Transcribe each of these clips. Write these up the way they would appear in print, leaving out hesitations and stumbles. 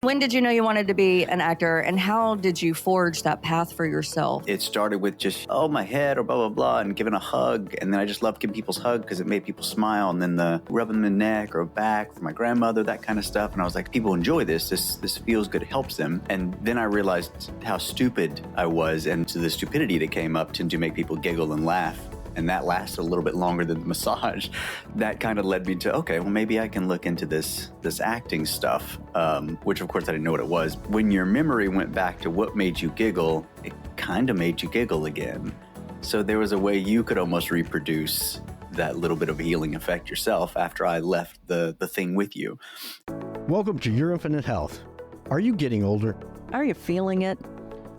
When did you know you wanted to be an actor, and how did you forge that path for yourself? It started with just, my head or blah, blah, blah, and giving a hug. And then I just loved giving people's hug because it made people smile. And then the rubbing the neck or back for my grandmother, that kind of stuff. And I was like, people enjoy this. This feels good. It helps them. And then I realized how stupid I was and to the stupidity that came up to make people giggle and laugh. And that lasted a little bit longer than the massage. That kind of led me to, okay, well, maybe I can look into this acting stuff, which of course I didn't know what it was. When your memory went back to what made you giggle, it kind of made you giggle again. So there was a way you could almost reproduce that little bit of a healing effect yourself after I left the thing with you. Welcome to Your Infinite Health. Are you getting older? Are you feeling it?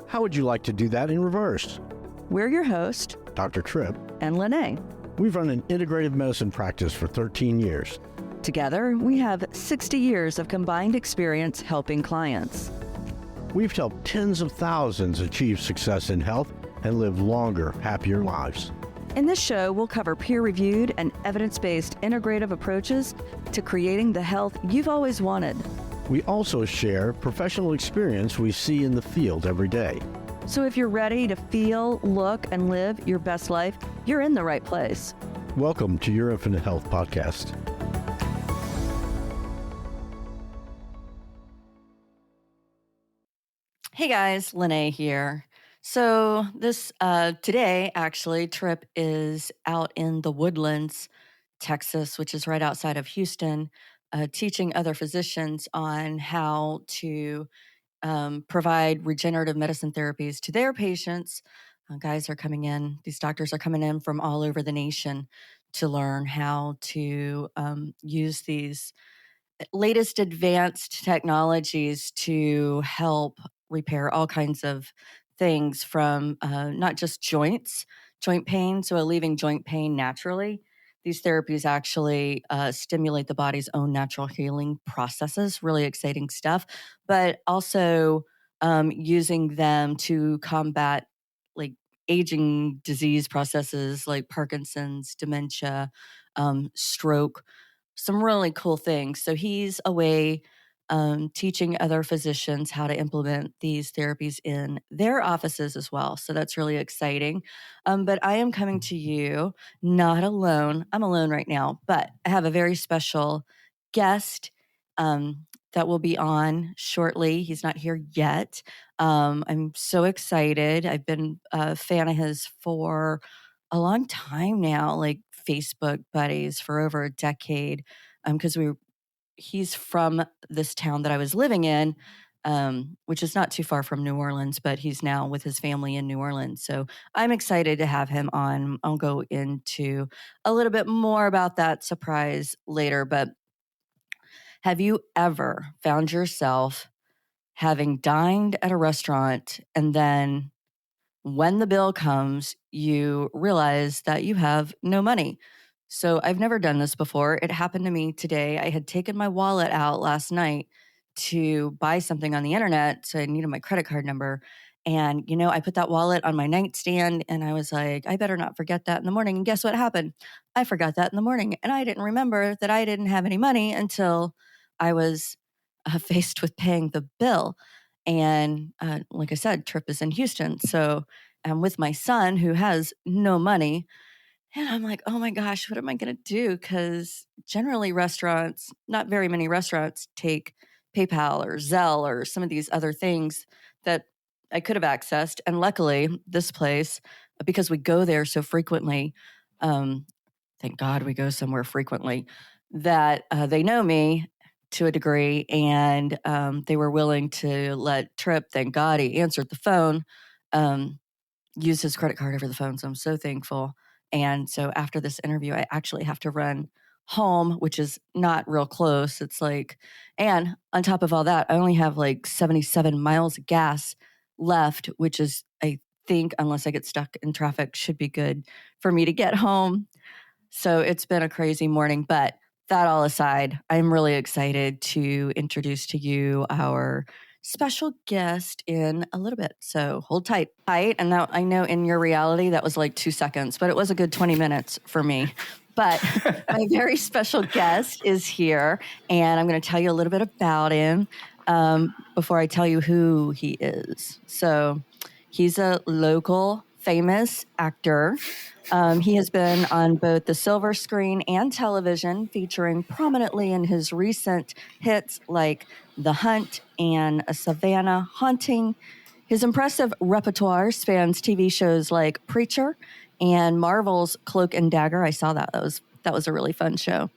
How would you like to do that in reverse? We're your host, Dr. Tripp and Lenae. We've run an integrative medicine practice for 13 years. Together, we have 60 years of combined experience helping clients. We've helped tens of thousands achieve success in health and live longer, happier lives. In this show, we'll cover peer-reviewed and evidence-based integrative approaches to creating the health you've always wanted. We also share professional experience we see in the field every day. So if you're ready to feel, look, and live your best life, you're in the right place. Welcome to Your Infinite Health Podcast. Hey guys, Lenae here. So today, actually, Tripp is out in the Woodlands, Texas, which is right outside of Houston, teaching other physicians on how to provide regenerative medicine therapies to their patients. These doctors are coming in from all over the nation to learn how to use these latest advanced technologies to help repair all kinds of things from not just joint pain, so alleviating joint pain naturally. These therapies actually stimulate the body's own natural healing processes, really exciting stuff, but also using them to combat like aging disease processes like Parkinson's, dementia, stroke, some really cool things. So he's away teaching other physicians how to implement these therapies in their offices as well. So that's really exciting. But I am coming to you not alone. I'm alone right now, but I have a very special guest that will be on shortly. He's not here yet. I'm so excited. I've been a fan of his for a long time now, like Facebook buddies for over a decade, because he's from this town that I was living in, which is not too far from New Orleans, but he's now with his family in New Orleans. So I'm excited to have him on. I'll go into a little bit more about that surprise later. But have you ever found yourself having dined at a restaurant and then when the bill comes, you realize that you have no money? So I've never done this before. It happened to me today. I had taken my wallet out last night to buy something on the internet, so I needed my credit card number. And, I put that wallet on my nightstand and I was like, I better not forget that in the morning. And guess what happened? I forgot that in the morning. And I didn't remember that I didn't have any money until I was faced with paying the bill. And like I said, Tripp is in Houston. So I'm with my son who has no money. And I'm like, oh my gosh, what am I going to do? Because generally not very many restaurants take PayPal or Zelle or some of these other things that I could have accessed. And luckily, this place, because we go there so frequently, thank God we go somewhere frequently, that they know me to a degree. And they were willing to let Tripp, thank God he answered the phone, use his credit card over the phone. So I'm so thankful. And so after this interview, I actually have to run home, which is not real close. It's and on top of all that, I only have 77 miles of gas left, which is, I think, unless I get stuck in traffic, should be good for me to get home. So it's been a crazy morning. But that all aside, I'm really excited to introduce to you our special guest in a little bit. So hold tight. And now I know in your reality that was 2 seconds, but it was a good 20 minutes for me. But my very special guest is here, and I'm going to tell you a little bit about him. before I tell you who he is. So he's a local famous actor. He has been on both the silver screen and television, featuring prominently in his recent hits like The Hunt and A Savannah Haunting. His impressive repertoire spans TV shows like Preacher and Marvel's Cloak and Dagger. I saw that. That was a really fun show.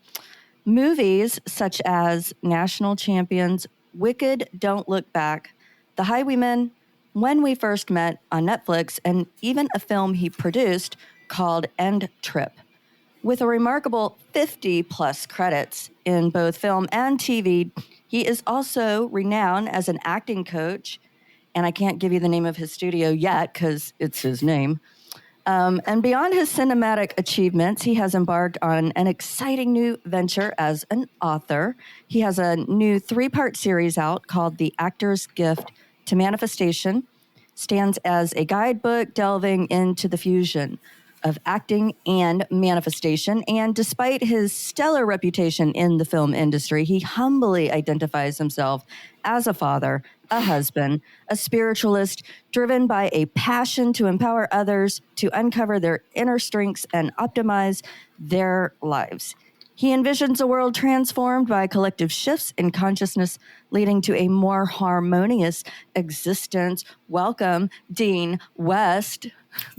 Movies such as National Champions, Wicked, Don't Look Back, The Highwaymen, When We First Met on Netflix, and even a film he produced called End Trip. With a remarkable 50-plus credits in both film and TV, he is also renowned as an acting coach, and I can't give you the name of his studio yet because it's his name. And beyond his cinematic achievements, he has embarked on an exciting new venture as an author. He has a new 3-part series out called The Actor's Gift to Manifestation, stands as a guidebook delving into the fusion of acting and manifestation. And despite his stellar reputation in the film industry, he humbly identifies himself as a father, a husband, a spiritualist, driven by a passion to empower others to uncover their inner strengths and optimize their lives. He envisions a world transformed by collective shifts in consciousness, leading to a more harmonious existence. Welcome, Dean West.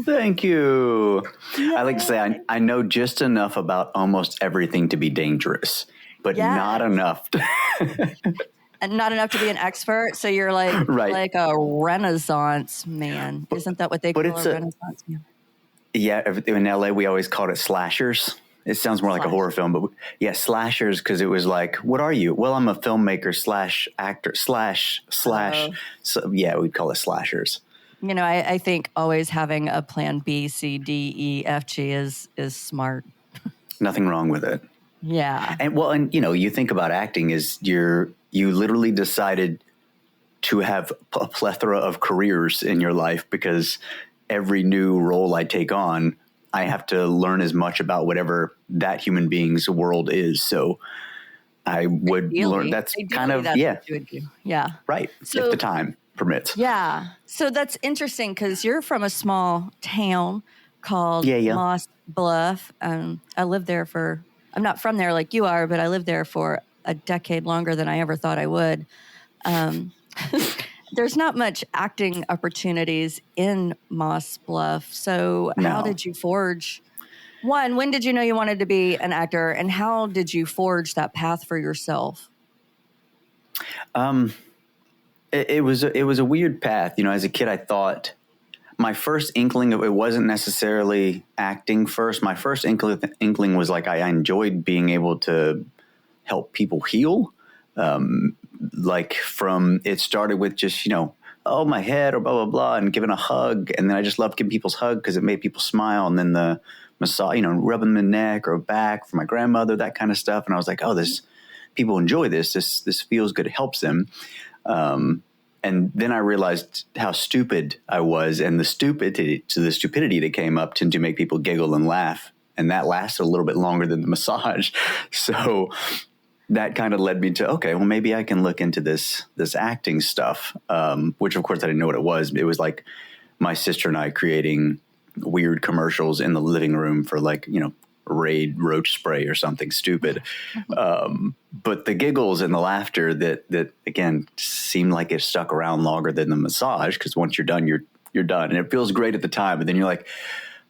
Thank you. I like to say I know just enough about almost everything to be dangerous, but not enough. And not enough to be an expert. So you're like, like a Renaissance man. Isn't that what they call a Renaissance man? Yeah, in LA, we always called it slashers. It sounds more like a horror film, but slashers, because it was like, what are you? Well, I'm a filmmaker slash actor slash. So, yeah, we'd call it slashers. You know, I think always having a plan B, C, D, E, F, G is smart. Nothing wrong with it. Yeah. And you know, you think about acting is you literally decided to have a plethora of careers in your life because every new role I take on, I have to learn as much about whatever that human being's world is. So I would learn. That's kind of, yeah. Right. So, if the time permits. Yeah. So that's interesting because you're from a small town called Moss Bluff. I lived there I'm not from there like you are, but I lived there for a decade longer than I ever thought I would. There's not much acting opportunities in Moss Bluff. So how did you forge? One, when did you know you wanted to be an actor, and how did you forge that path for yourself? It was a weird path. You know, as a kid, I thought my first inkling of it wasn't necessarily acting first. My first inkling was like I enjoyed being able to help people heal. It started with just, oh, my head or blah, blah, blah, and giving a hug. And then I just loved giving people's hug because it made people smile. And then the massage, rubbing the neck or back for my grandmother, that kind of stuff. And I was like, oh, people enjoy this. This feels good. It helps them. And then I realized how stupid I was, and the stupidity that came up tend to make people giggle and laugh. And that lasted a little bit longer than the massage. So that kind of led me to, okay, well, maybe I can look into this acting stuff, which of course I didn't know what it was. It was like my sister and I creating weird commercials in the living room for Raid roach spray or something stupid. But the giggles and the laughter that again seemed like it stuck around longer than the massage, because once you're done, you're done. And it feels great at the time, but then you're like,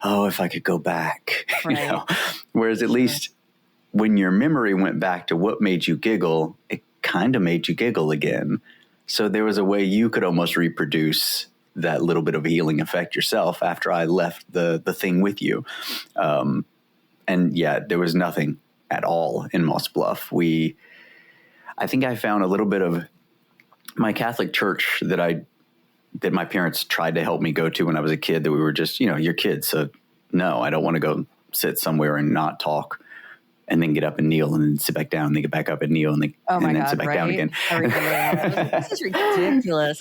oh, if I could go back. Right. Whereas at least when your memory went back to what made you giggle, it kind of made you giggle again. So there was a way you could almost reproduce that little bit of a healing effect yourself after I left the thing with you. And yeah, there was nothing at all in Moss Bluff. I think I found a little bit of my Catholic church that my parents tried to help me go to when I was a kid, that we were just, you're kids. So no, I don't want to go sit somewhere and not talk and then get up and kneel and then sit back down and then get back up and kneel and then sit back down again. I remember that. This is ridiculous.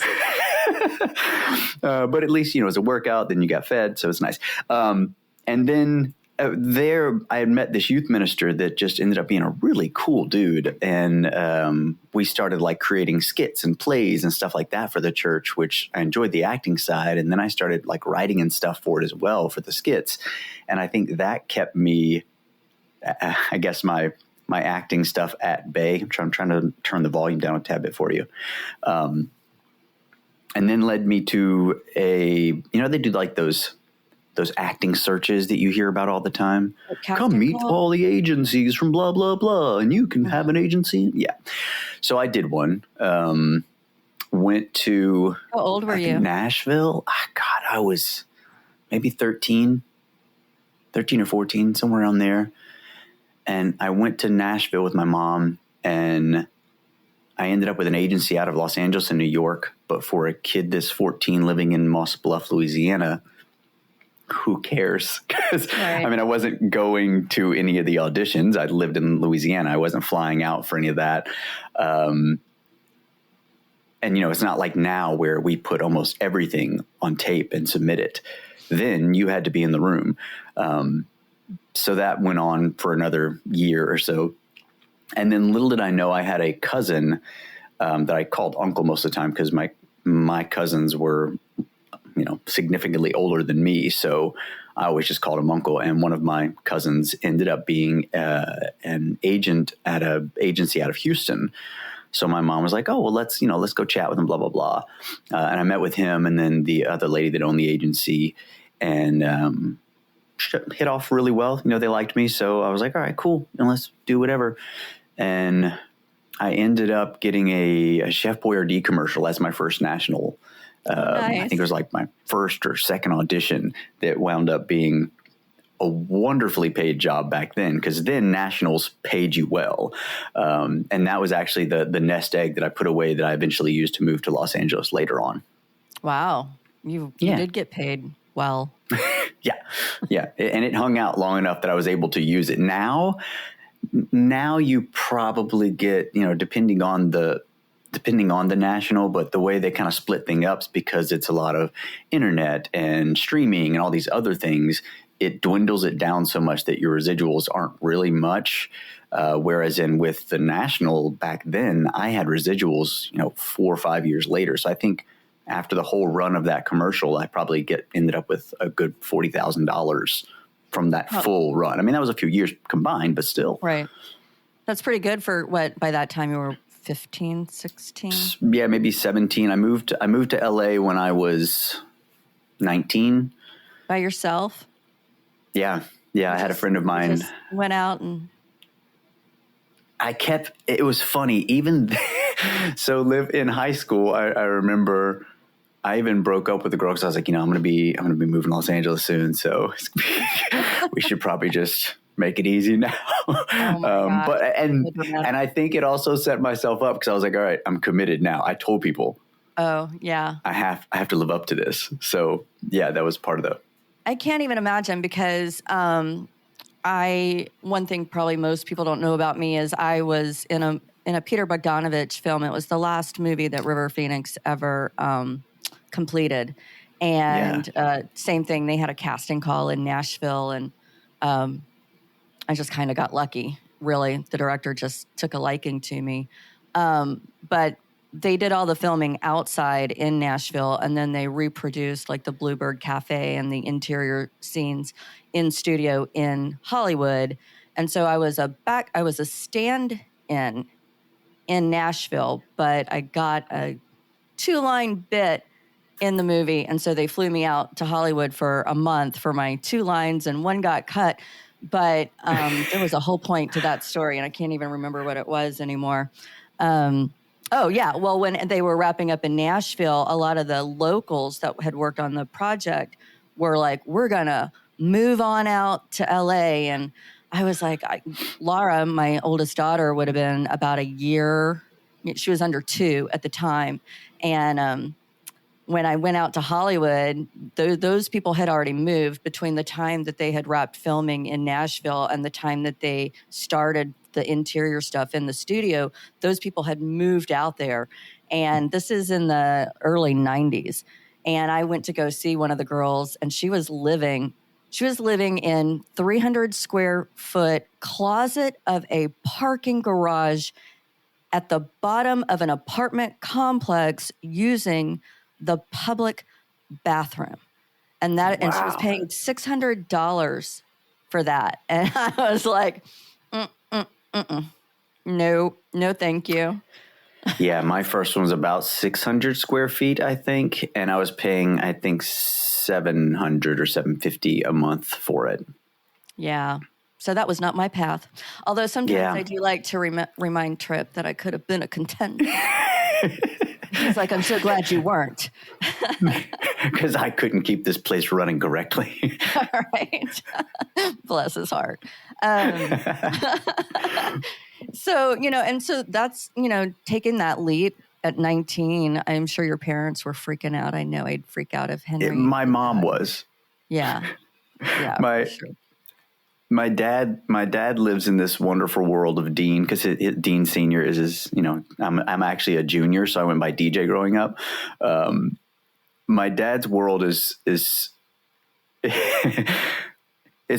But at least, it was a workout, then you got fed. So it's nice. And then there, I had met this youth minister that just ended up being a really cool dude. And we started like creating skits and plays and stuff like that for the church, which I enjoyed the acting side. And then I started like writing and stuff for it as well for the skits. And I think that kept me, I guess, my acting stuff at bay. I'm trying to turn the volume down a tad bit for you. And then led me to they do like those acting searches that you hear about all the time. Come meet all the agencies from blah, blah, blah, and you can have an agency. Yeah. So I did one. Went to... How old were you? Nashville. Oh, God, I was maybe 13 or 14, somewhere around there. And I went to Nashville with my mom, and I ended up with an agency out of Los Angeles and New York. But for a kid that's 14 living in Moss Bluff, Louisiana, who cares? Because right. I mean, I wasn't going to any of the auditions. I lived in Louisiana. I wasn't flying out for any of that. And, it's not like now where we put almost everything on tape and submit it. Then you had to be in the room. So that went on for another year or so. And then little did I know, I had a cousin that I called uncle most of the time because my cousins were significantly older than me. So I always just called him uncle. And one of my cousins ended up being an agent at an agency out of Houston. So my mom was like, oh, well, let's go chat with him, blah, blah, blah. And I met with him and then the other lady that owned the agency and hit off really well. They liked me. So I was like, all right, cool. Let's do whatever. And I ended up getting a Chef Boyardee commercial as my first national. Nice. I think it was like my first or second audition that wound up being a wonderfully paid job back then, because then nationals paid you well. And that was actually the nest egg that I put away that I eventually used to move to Los Angeles later on. You did get paid well. Yeah. And it hung out long enough that I was able to use it. Now you probably get, depending on the national, but the way they kind of split things up is because it's a lot of internet and streaming and all these other things. It dwindles it down so much that your residuals aren't really much. Whereas with the national back then, I had residuals, 4 or 5 years later. So I think after the whole run of that commercial, I probably ended up with a good $40,000 from that full run. I mean, that was a few years combined, but still. Right. That's pretty good for what, by that time you were 15, 16? Yeah, maybe 17. I moved to LA when I was 19. By yourself? Yeah. I had a friend of mine. Just went out and... It was funny, even so live in high school. I remember I even broke up with the girl because I was like, I'm going to be moving to Los Angeles soon. So we should probably just make it easy now. Oh but I think it also set myself up because I was like, all right, I'm committed now. I told people, oh yeah, I have to live up to this. So yeah, that was part of I can't even imagine because, one thing probably most people don't know about me is I was in a Peter Bogdanovich film. It was the last movie that River Phoenix ever completed. And same thing, they had a casting call in Nashville, and I just kind of got lucky, really. The director just took a liking to me. But they did all the filming outside in Nashville, and then they reproduced like the Bluebird Cafe and the interior scenes in studio in Hollywood. And so I was a stand-in Nashville, but I got a 2-line bit in the movie. And so they flew me out to Hollywood for a month for my 2 lines, and one got cut. But there was a whole point to that story, and I can't even remember what it was anymore. Oh, yeah. Well, when they were wrapping up in Nashville, a lot of the locals that had worked on the project were like, we're going to move on out to L.A. And I was like, Laura, my oldest daughter, would have been about a year. She was under 2 at the time. And when I went out to Hollywood, those people had already moved between the time that they had wrapped filming in Nashville and the time that they started the interior stuff in the studio. Those people had moved out there. And this is in the early 90s. And I went to go see one of the girls, and she was living She was living in 300 square foot closet of a parking garage at the bottom of an apartment complex using the public bathroom. And she was Wow. paying $600 for that. And I was like, no, thank you. Yeah, my first one was about 600 square feet, I think. And I was paying, I think, 700 or 750 a month for it. Yeah. So that was not my path. Although sometimes I do like to remind Tripp that I could have been a contender. He's like, I'm so glad you weren't. Because I couldn't keep this place running correctly. All right. Bless his heart. So, and so that's, taking that leap at 19. I'm sure your parents were freaking out. I know I'd freak out if Henry. My mom was. Yeah. Yeah. My, for sure. My dad lives in this wonderful world of Dean, because Dean Senior is his, I'm actually a junior, so I went by DJ growing up. My dad's world is it's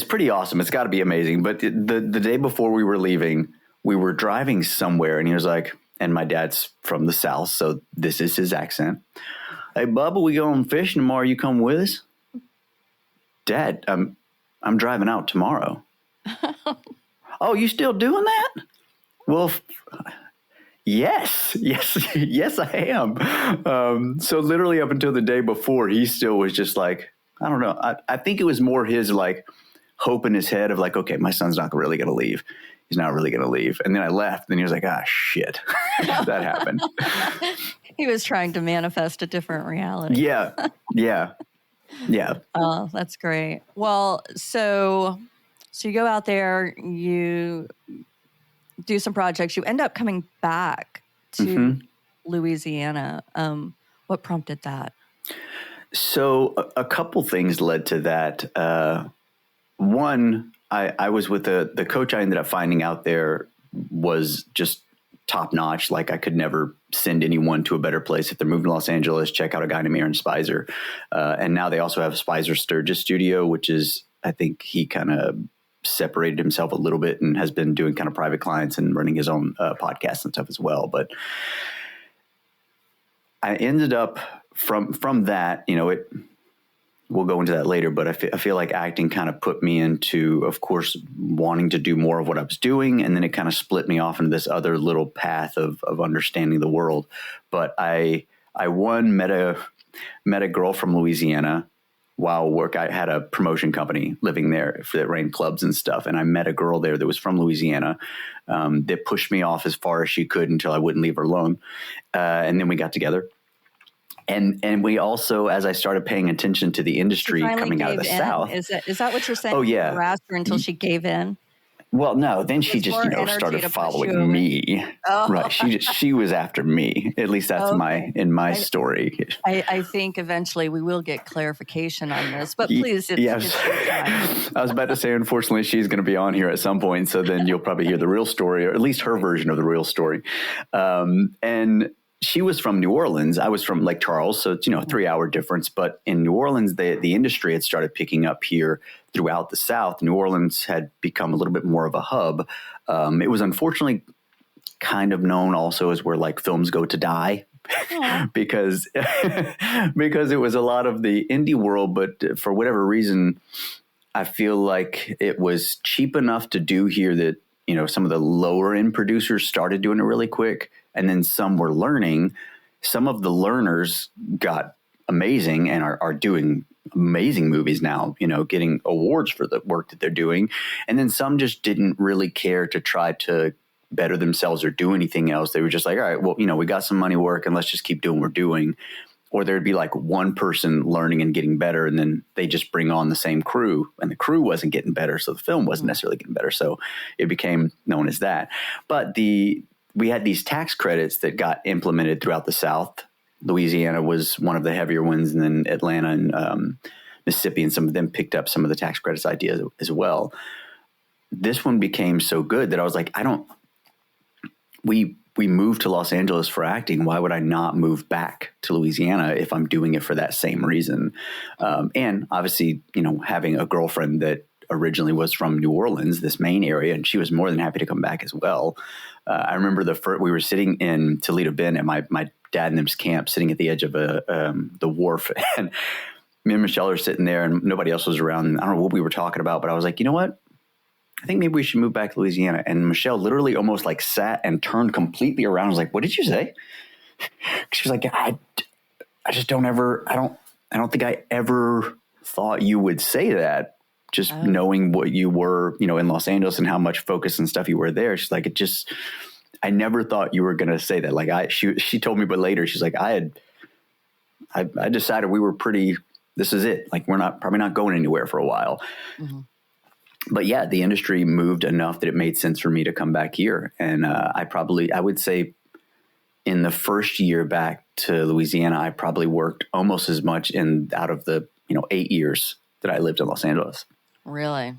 pretty awesome. It's got to be amazing. But the day before we were leaving, we were driving somewhere, and he was like, and my dad's from the South, so this is his accent. Hey, Bubba, we going fishing tomorrow. You come with us? Dad, I'm driving out tomorrow. Oh, you still doing that? Well, yes, I am. So literally up until the day before, he still was just like, I don't know. I think it was more his like hope in his head of like, okay, my son's not really going to leave. He's not really going to leave. And then I left, and he was like, shit, that happened. He was trying to manifest a different reality. Yeah. Oh, that's great. Well, so you go out there, you do some projects, you end up coming back to Louisiana. What prompted that? So a couple things led to that. One, I was with the coach I ended up finding out there was just top notch. Like I could never send anyone to a better place. If they're moving to Los Angeles, check out a guy named Aaron Spicer. And now they also have a Spicer Sturgis studio, which is, I think he kind of separated himself a little bit and has been doing kind of private clients and running his own podcast and stuff as well. But I ended up from that, we'll go into that later, but I feel like acting kind of put me into, of course, wanting to do more of what I was doing. And then it kind of split me off into this other little path of understanding the world. But I met a girl from Louisiana while work. I had a promotion company living there that ran clubs and stuff. And I met a girl there that was from Louisiana that pushed me off as far as she could until I wouldn't leave her alone. And then we got together. And we also, as I started paying attention to the industry coming out of the South. Is that what you're saying? Oh, yeah. You harassed her until she gave in? Well, no, then she just, started following me. Oh. Right. She was after me. At least that's my story. I think eventually we will get clarification on this, but please. It's I was about to say, unfortunately, she's going to be on here at some point. So then you'll probably hear the real story, or at least her version of the real story. And she was from New Orleans. I was from Lake Charles. So it's, a 3-hour difference. But in New Orleans, the industry had started picking up here throughout the South. New Orleans had become a little bit more of a hub. It was unfortunately kind of known also as where like films go to die. because it was a lot of the indie world. But for whatever reason, I feel like it was cheap enough to do here that, some of the lower end producers started doing it really quick. And then some were learning. Some of the learners got amazing and are doing amazing movies now, getting awards for the work that they're doing. And then some just didn't really care to try to better themselves or do anything else. They were just like, all right, well, we got some money working. Let's just keep doing what we're doing. Or there'd be like one person learning and getting better, and then they just bring on the same crew, and the crew wasn't getting better. So the film wasn't necessarily getting better. So it became known as that. But we had these tax credits that got implemented throughout the South. Louisiana was one of the heavier ones, and then Atlanta and Mississippi, and some of them picked up some of the tax credits ideas as well. This one became so good that I was like, we moved to Los Angeles for acting. Why would I not move back to Louisiana if I'm doing it for that same reason? And obviously, having a girlfriend that originally was from New Orleans, this Maine area, and she was more than happy to come back as well. I remember we were sitting in Toledo Bend at my dad and them's camp, sitting at the edge of the wharf, and me and Michelle are sitting there, and nobody else was around. I don't know what we were talking about, but I was like, you know what? I think maybe we should move back to Louisiana. And Michelle literally almost like sat and turned completely around. I was like, what did you say? She was like, I just don't think I ever thought you would say that. Just knowing what you were, in Los Angeles and how much focus and stuff you were there. She's like, I never thought you were going to say that. Like she told me, but later she's like, I decided we were this is it. Like, we're probably not going anywhere for a while. Mm-hmm. But yeah, the industry moved enough that it made sense for me to come back here. And I would say in the first year back to Louisiana, I probably worked almost as much out of the 8 years that I lived in Los Angeles. Really?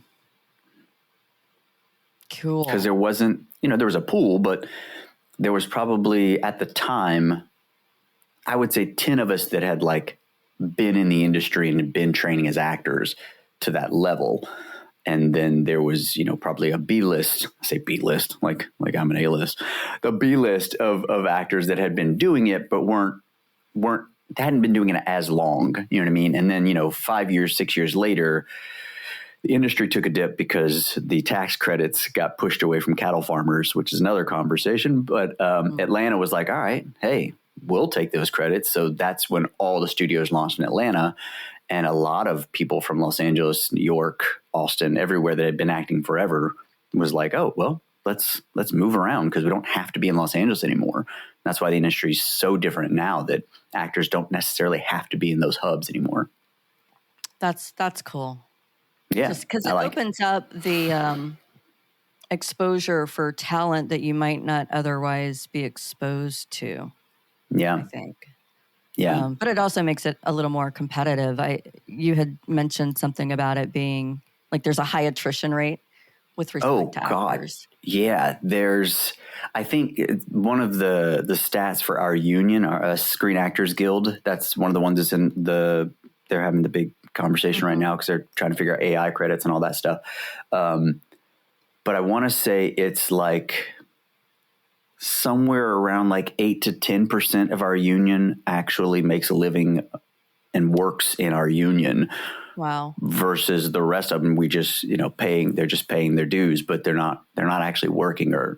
Cool. Because there wasn't, there was a pool, but there was probably at the time, I would say 10 of us that had like been in the industry and been training as actors to that level. And then there was, probably a B list. I say B list, like I'm an A list. The B list of actors that had been doing it, but hadn't been doing it as long. You know what I mean? And then 5 years, 6 years later, the industry took a dip because the tax credits got pushed away from cattle farmers, which is another conversation. But Atlanta was like, all right, hey, we'll take those credits. So that's when all the studios launched in Atlanta. And a lot of people from Los Angeles, New York, Austin, everywhere that had been acting forever was like, oh, well, let's move around because we don't have to be in Los Angeles anymore. That's why the industry is so different now, that actors don't necessarily have to be in those hubs anymore. That's cool. Yeah. Just because it opens up the exposure for talent that you might not otherwise be exposed to. Yeah. I think. Yeah. But it also makes it a little more competitive. You had mentioned something about it being like there's a high attrition rate with respect to actors. Yeah. I think one of the stats for our union, our Screen Actors Guild, that's one of the ones that's they're having the big conversation right now because they're trying to figure out AI credits and all that stuff. But I want to say it's like somewhere around like 8 to 10% of our union actually makes a living and works in our union. Wow. Versus the rest of them, we just, they're just paying their dues, but they're not actually working or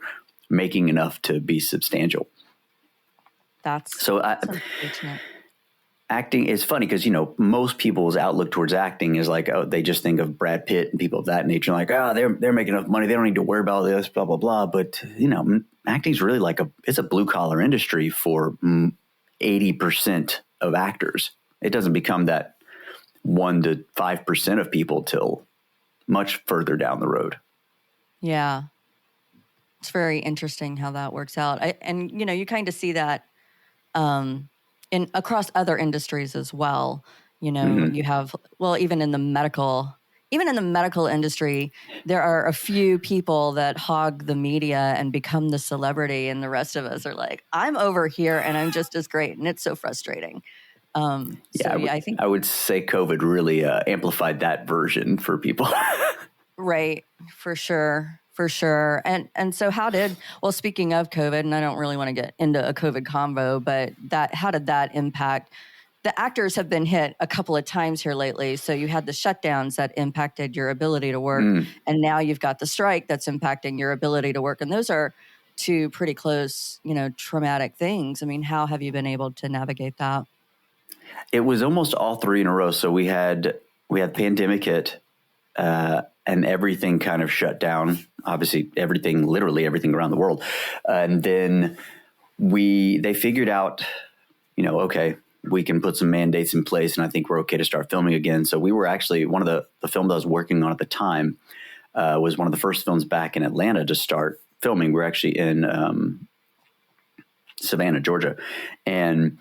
making enough to be substantial. That's unfortunate. Acting is funny because, most people's outlook towards acting is like, oh, they just think of Brad Pitt and people of that nature. Like, oh, they're making enough money. They don't need to worry about this, blah, blah, blah. But, acting is really it's a blue collar industry for 80% of actors. It doesn't become that 1 to 5% of people till much further down the road. Yeah. It's very interesting how that works out. You kind of see that in across other industries as well. You have, even in the medical industry, there are a few people that hog the media and become the celebrity, and the rest of us are like, I'm over here and I'm just as great, and it's so frustrating. I think I would say COVID really amplified that version for people. Right, for sure. And so speaking of COVID, and I don't really want to get into a COVID convo, but how did that impact? The actors have been hit a couple of times here lately. So you had the shutdowns that impacted your ability to work. And now you've got the strike that's impacting your ability to work. And those are two pretty close, traumatic things. I mean, how have you been able to navigate that? It was almost all three in a row. So we had pandemic hit, and everything kind of shut down. Obviously, literally everything around the world. And then they figured out, okay, we can put some mandates in place, and I think we're okay to start filming again. So we were actually, one of the films I was working on at the time was one of the first films back in Atlanta to start filming. We're actually in Savannah, Georgia. And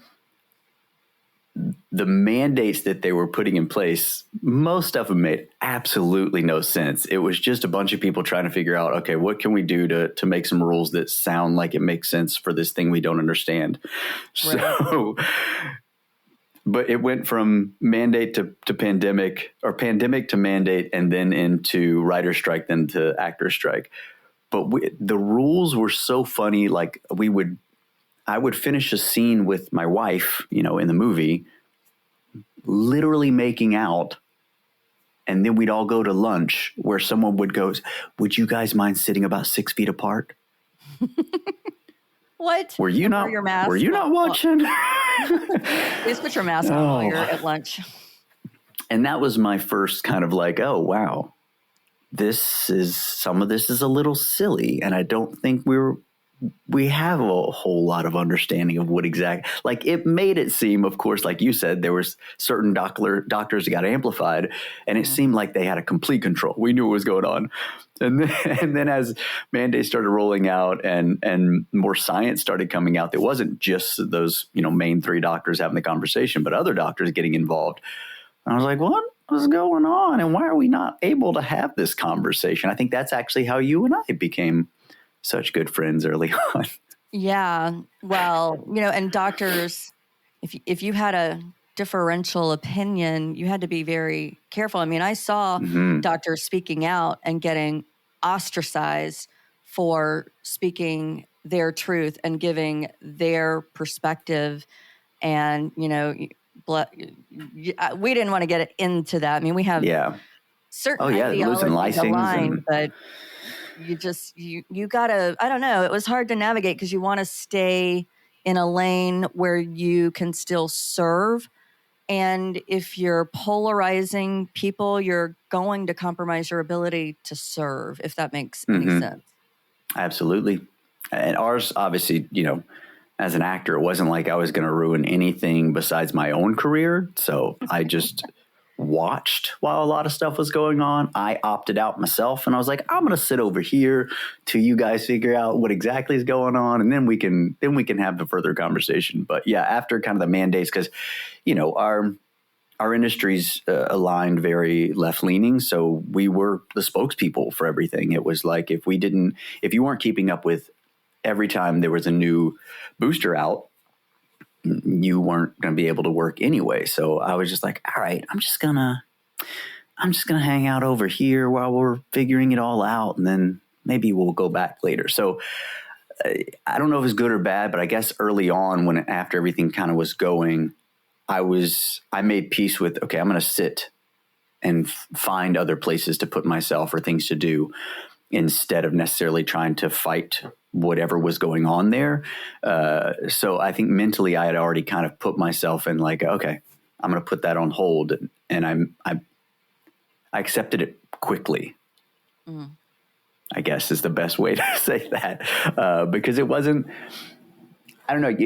the mandates that they were putting in place, most of them made absolutely no sense. It was just a bunch of people trying to figure out, okay, what can we do to make some rules that sound like it makes sense for this thing we don't understand? Right. So, but it went from mandate to pandemic, or pandemic to mandate, and then into writer's strike, then to actor's strike. But the rules were so funny. Like I would finish a scene with my wife, in the movie, literally making out. And then we'd all go to lunch where someone would go, would you guys mind sitting about 6 feet apart? What? Were you not watching? Please put your mask on while you're at lunch. And that was my first kind of like, oh, wow, some of this is a little silly. And I don't think we have a whole lot of understanding of what like it made it seem, of course, like you said, there was certain doctors that got amplified, and it seemed like they had a complete control. We knew what was going on. And then as mandates started rolling out and more science started coming out, there wasn't just those, main 3 doctors having the conversation, but other doctors getting involved. And I was like, what was going on? And why are we not able to have this conversation? I think that's actually how you and I became such good friends early on. Yeah. Well, and doctors, if you had a differential opinion, you had to be very careful. I mean, I saw doctors speaking out and getting ostracized for speaking their truth and giving their perspective. And, we didn't want to get into that. I mean, we have certain losing license, but you gotta, I don't know. It was hard to navigate because you want to stay in a lane where you can still serve. And if you're polarizing people, you're going to compromise your ability to serve, if that makes any sense. Absolutely. And ours, obviously, as an actor, it wasn't like I was going to ruin anything besides my own career. So I just watched while a lot of stuff was going on. I opted out myself, and I was like, I'm going to sit over here till you guys figure out what exactly is going on, and then we can have the further conversation. But yeah, after kind of the mandates, because our industry's aligned very left leaning, so we were the spokespeople for everything. It was like if you weren't keeping up with every time there was a new booster out, you weren't going to be able to work anyway. So I was just like, all right, I'm just going to hang out over here while we're figuring it all out. And then maybe we'll go back later. So I don't know if it's good or bad, but I guess early on after everything kind of was going, I made peace with, okay, I'm going to sit and find other places to put myself or things to do instead of necessarily trying to fight whatever was going on there. So I think mentally I had already kind of put myself in like, okay, I'm going to put that on hold. And I accepted it quickly, I guess is the best way to say that. Because it wasn't, I don't know,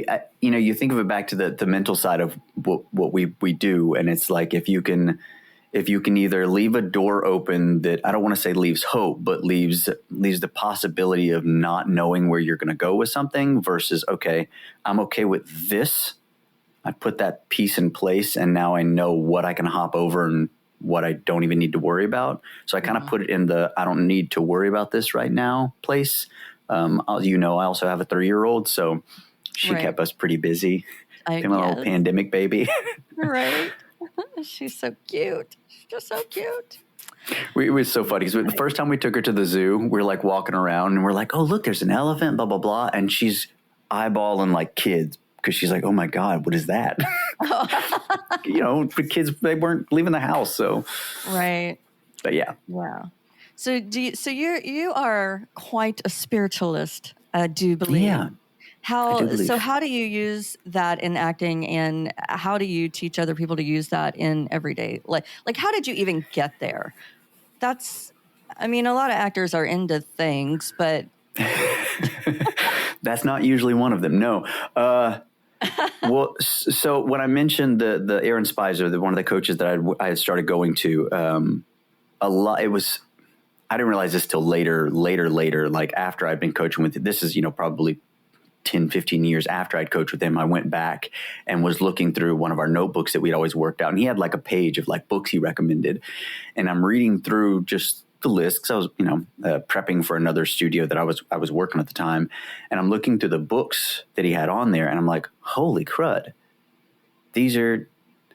you think of it back to the mental side of what we do. And it's like, if you can either leave a door open that, I don't want to say leaves hope, but leaves the possibility of not knowing where you're going to go with something versus, okay, I'm okay with this. I put that piece in place and now I know what I can hop over and what I don't even need to worry about. So I kind of put it in the, I don't need to worry about this right now place. I also have a 3-year-old, so she kept us pretty busy. Became a little pandemic baby. Right. She's so cute. She's just so cute. It was so funny because the first time we took her to the zoo, we're like walking around and we're like, oh, look, there's an elephant, blah, blah, blah. And she's eyeballing like kids because she's like, oh my God, what is that? The kids, they weren't leaving the house. So, right. But yeah. Yeah. So you are quite a spiritualist, I do believe. Yeah. How do you use that in acting, and how do you teach other people to use that in everyday life? Like how did you even get there? A lot of actors are into things, but that's not usually one of them. No. Well, so when I mentioned the Aaron Spicer, one of the coaches that I had started going to, I didn't realize this till later, like after I'd been coaching with, this is, probably 10, 15 years after I'd coached with him, I went back and was looking through one of our notebooks that we'd always worked out. And he had like a page of like books he recommended. And I'm reading through just the list because I was, prepping for another studio that I was working at the time. And I'm looking through the books that he had on there. And I'm like, holy crud. These are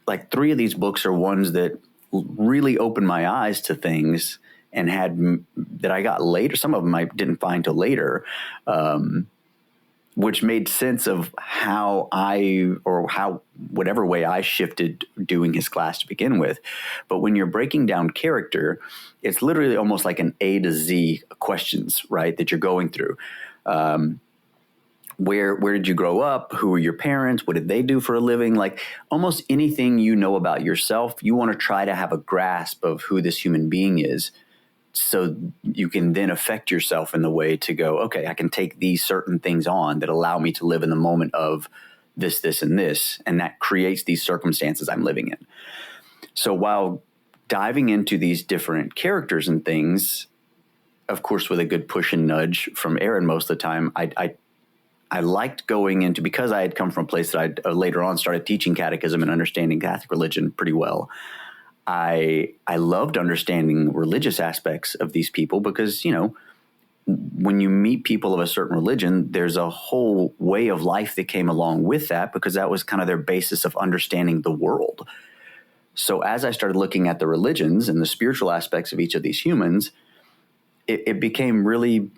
like 3 of these books are ones that really opened my eyes to things and that I got later. Some of them I didn't find till later, which made sense of how whatever way I shifted doing his class to begin with. But when you're breaking down character, it's literally almost like an A to Z questions, right? That you're going through. Where did you grow up? Who are your parents? What did they do for a living? Like almost anything you know about yourself, you want to try to have a grasp of who this human being is. So you can then affect yourself in the way to go, okay, I can take these certain things on that allow me to live in the moment of this, this, and this. And that creates these circumstances I'm living in. So while diving into these different characters and things, of course, with a good push and nudge from Aaron most of the time, I liked going into, because I had come from a place that I later on started teaching catechism and understanding Catholic religion pretty well. I loved understanding religious aspects of these people because, when you meet people of a certain religion, there's a whole way of life that came along with that because that was kind of their basis of understanding the world. So as I started looking at the religions and the spiritual aspects of each of these humans, it became really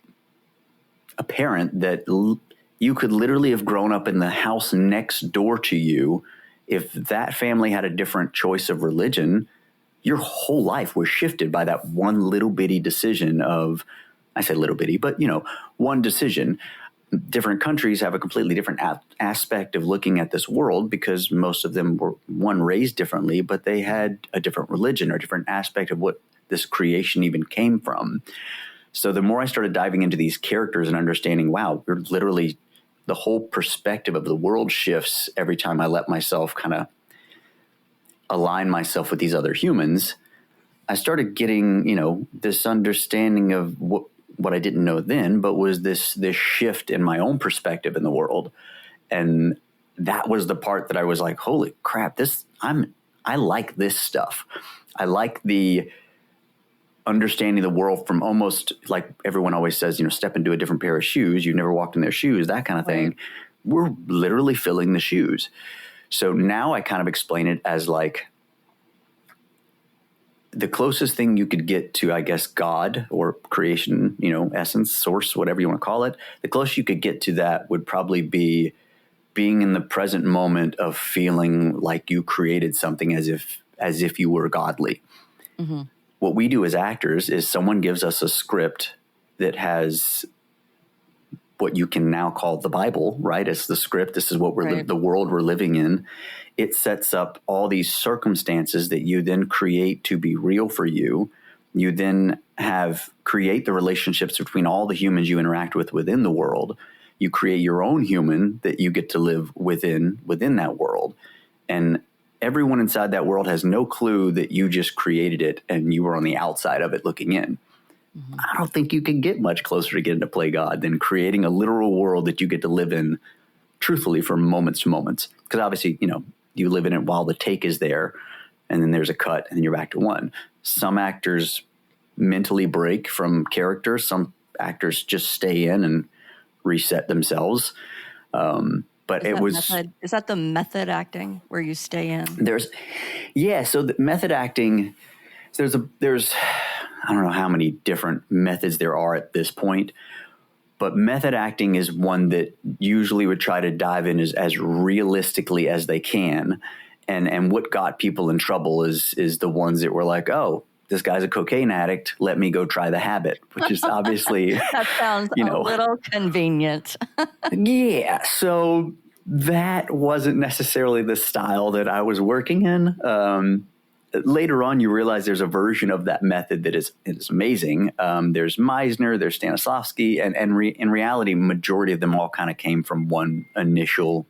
apparent that you could literally have grown up in the house next door to you. If that family had a different choice of religion, your whole life was shifted by that one little bitty decision of, I say little bitty, but one decision. Different countries have a completely different aspect of looking at this world because most of them were raised differently, but they had a different religion or a different aspect of what this creation even came from. So the more I started diving into these characters and understanding, wow, you're literally the whole perspective of the world shifts every time I let myself kind of align myself with these other humans. I started getting, this understanding of what I didn't know then, but was this shift in my own perspective in the world. And that was the part that I was like, holy crap, I like this stuff. I like the understanding the world from almost like everyone always says, step into a different pair of shoes. You've never walked in their shoes, that kind of thing. We're literally filling the shoes. So now I kind of explain it as like the closest thing you could get to, I guess, God or creation, essence, source, whatever you want to call it. The closest you could get to that would probably be being in the present moment of feeling like you created something as if you were godly. Mm-hmm. What we do as actors is someone gives us a script that has what you can now call the Bible, right? It's the script. This is what the world we're living in. It sets up all these circumstances that you then create to be real for you. You then create the relationships between all the humans you interact with within the world. You create your own human that you get to live within that world. And everyone inside that world has no clue that you just created it and you were on the outside of it looking in. Mm-hmm. I don't think you can get much closer to getting to play God than creating a literal world that you get to live in truthfully from moments to moments. Because obviously, you live in it while the take is there and then there's a cut and then you're back to one. Some actors mentally break from character. Some actors just stay in and reset themselves. But is that the method acting where you stay in? So the method acting, there's I don't know how many different methods there are at this point, but method acting is one that usually would try to dive in as realistically as they can. And what got people in trouble is the ones that were like, oh, this guy's a cocaine addict. Let me go try the habit, which is obviously that sounds a little convenient. Yeah. So that wasn't necessarily the style that I was working in. Later on, you realize there's a version of that method that is amazing. There's Meisner, there's Stanislavski, and in reality, majority of them all kind of came from one initial,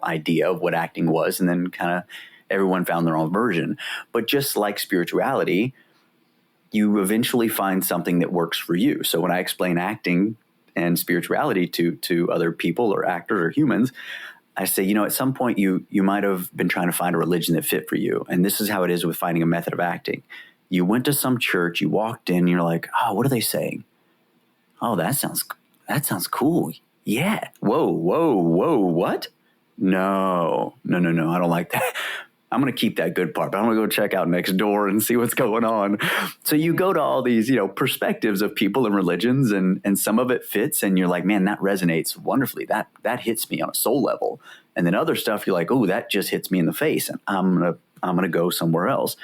idea of what acting was, and then kind of everyone found their own version. But just like spirituality, you eventually find something that works for you. So when I explain acting and spirituality to other people or actors or humans, I say, at some point you might have been trying to find a religion that fit for you. And this is how it is with finding a method of acting. You went to some church, you walked in, you're like, oh, what are they saying? Oh, that sounds cool. Yeah. Whoa, what? No, I don't like that. I'm going to keep that good part, but I'm going to go check out next door and see what's going on. So you go to all these, perspectives of people and religions, and some of it fits, and you're like, man, that resonates wonderfully. That hits me on a soul level. And then other stuff, you're like, oh, that just hits me in the face, and I'm going to go somewhere else.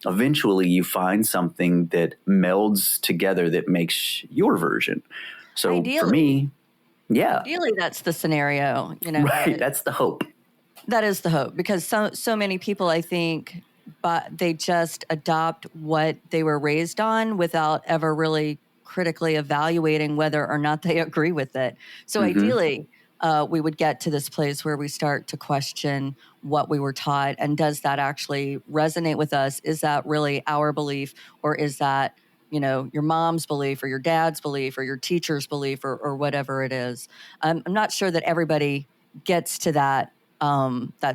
Eventually you find something that melds together that makes your version. So Ideally. For me, yeah. Ideally, that's the scenario, Right, that's the hope. That is the hope, because so many people, I think, but they just adopt what they were raised on without ever really critically evaluating whether or not they agree with it. So ideally, we would get to this place where we start to question what we were taught, and does that actually resonate with us? Is that really our belief, or is that your mom's belief or your dad's belief or your teacher's belief or whatever it is? I'm not sure that everybody gets to that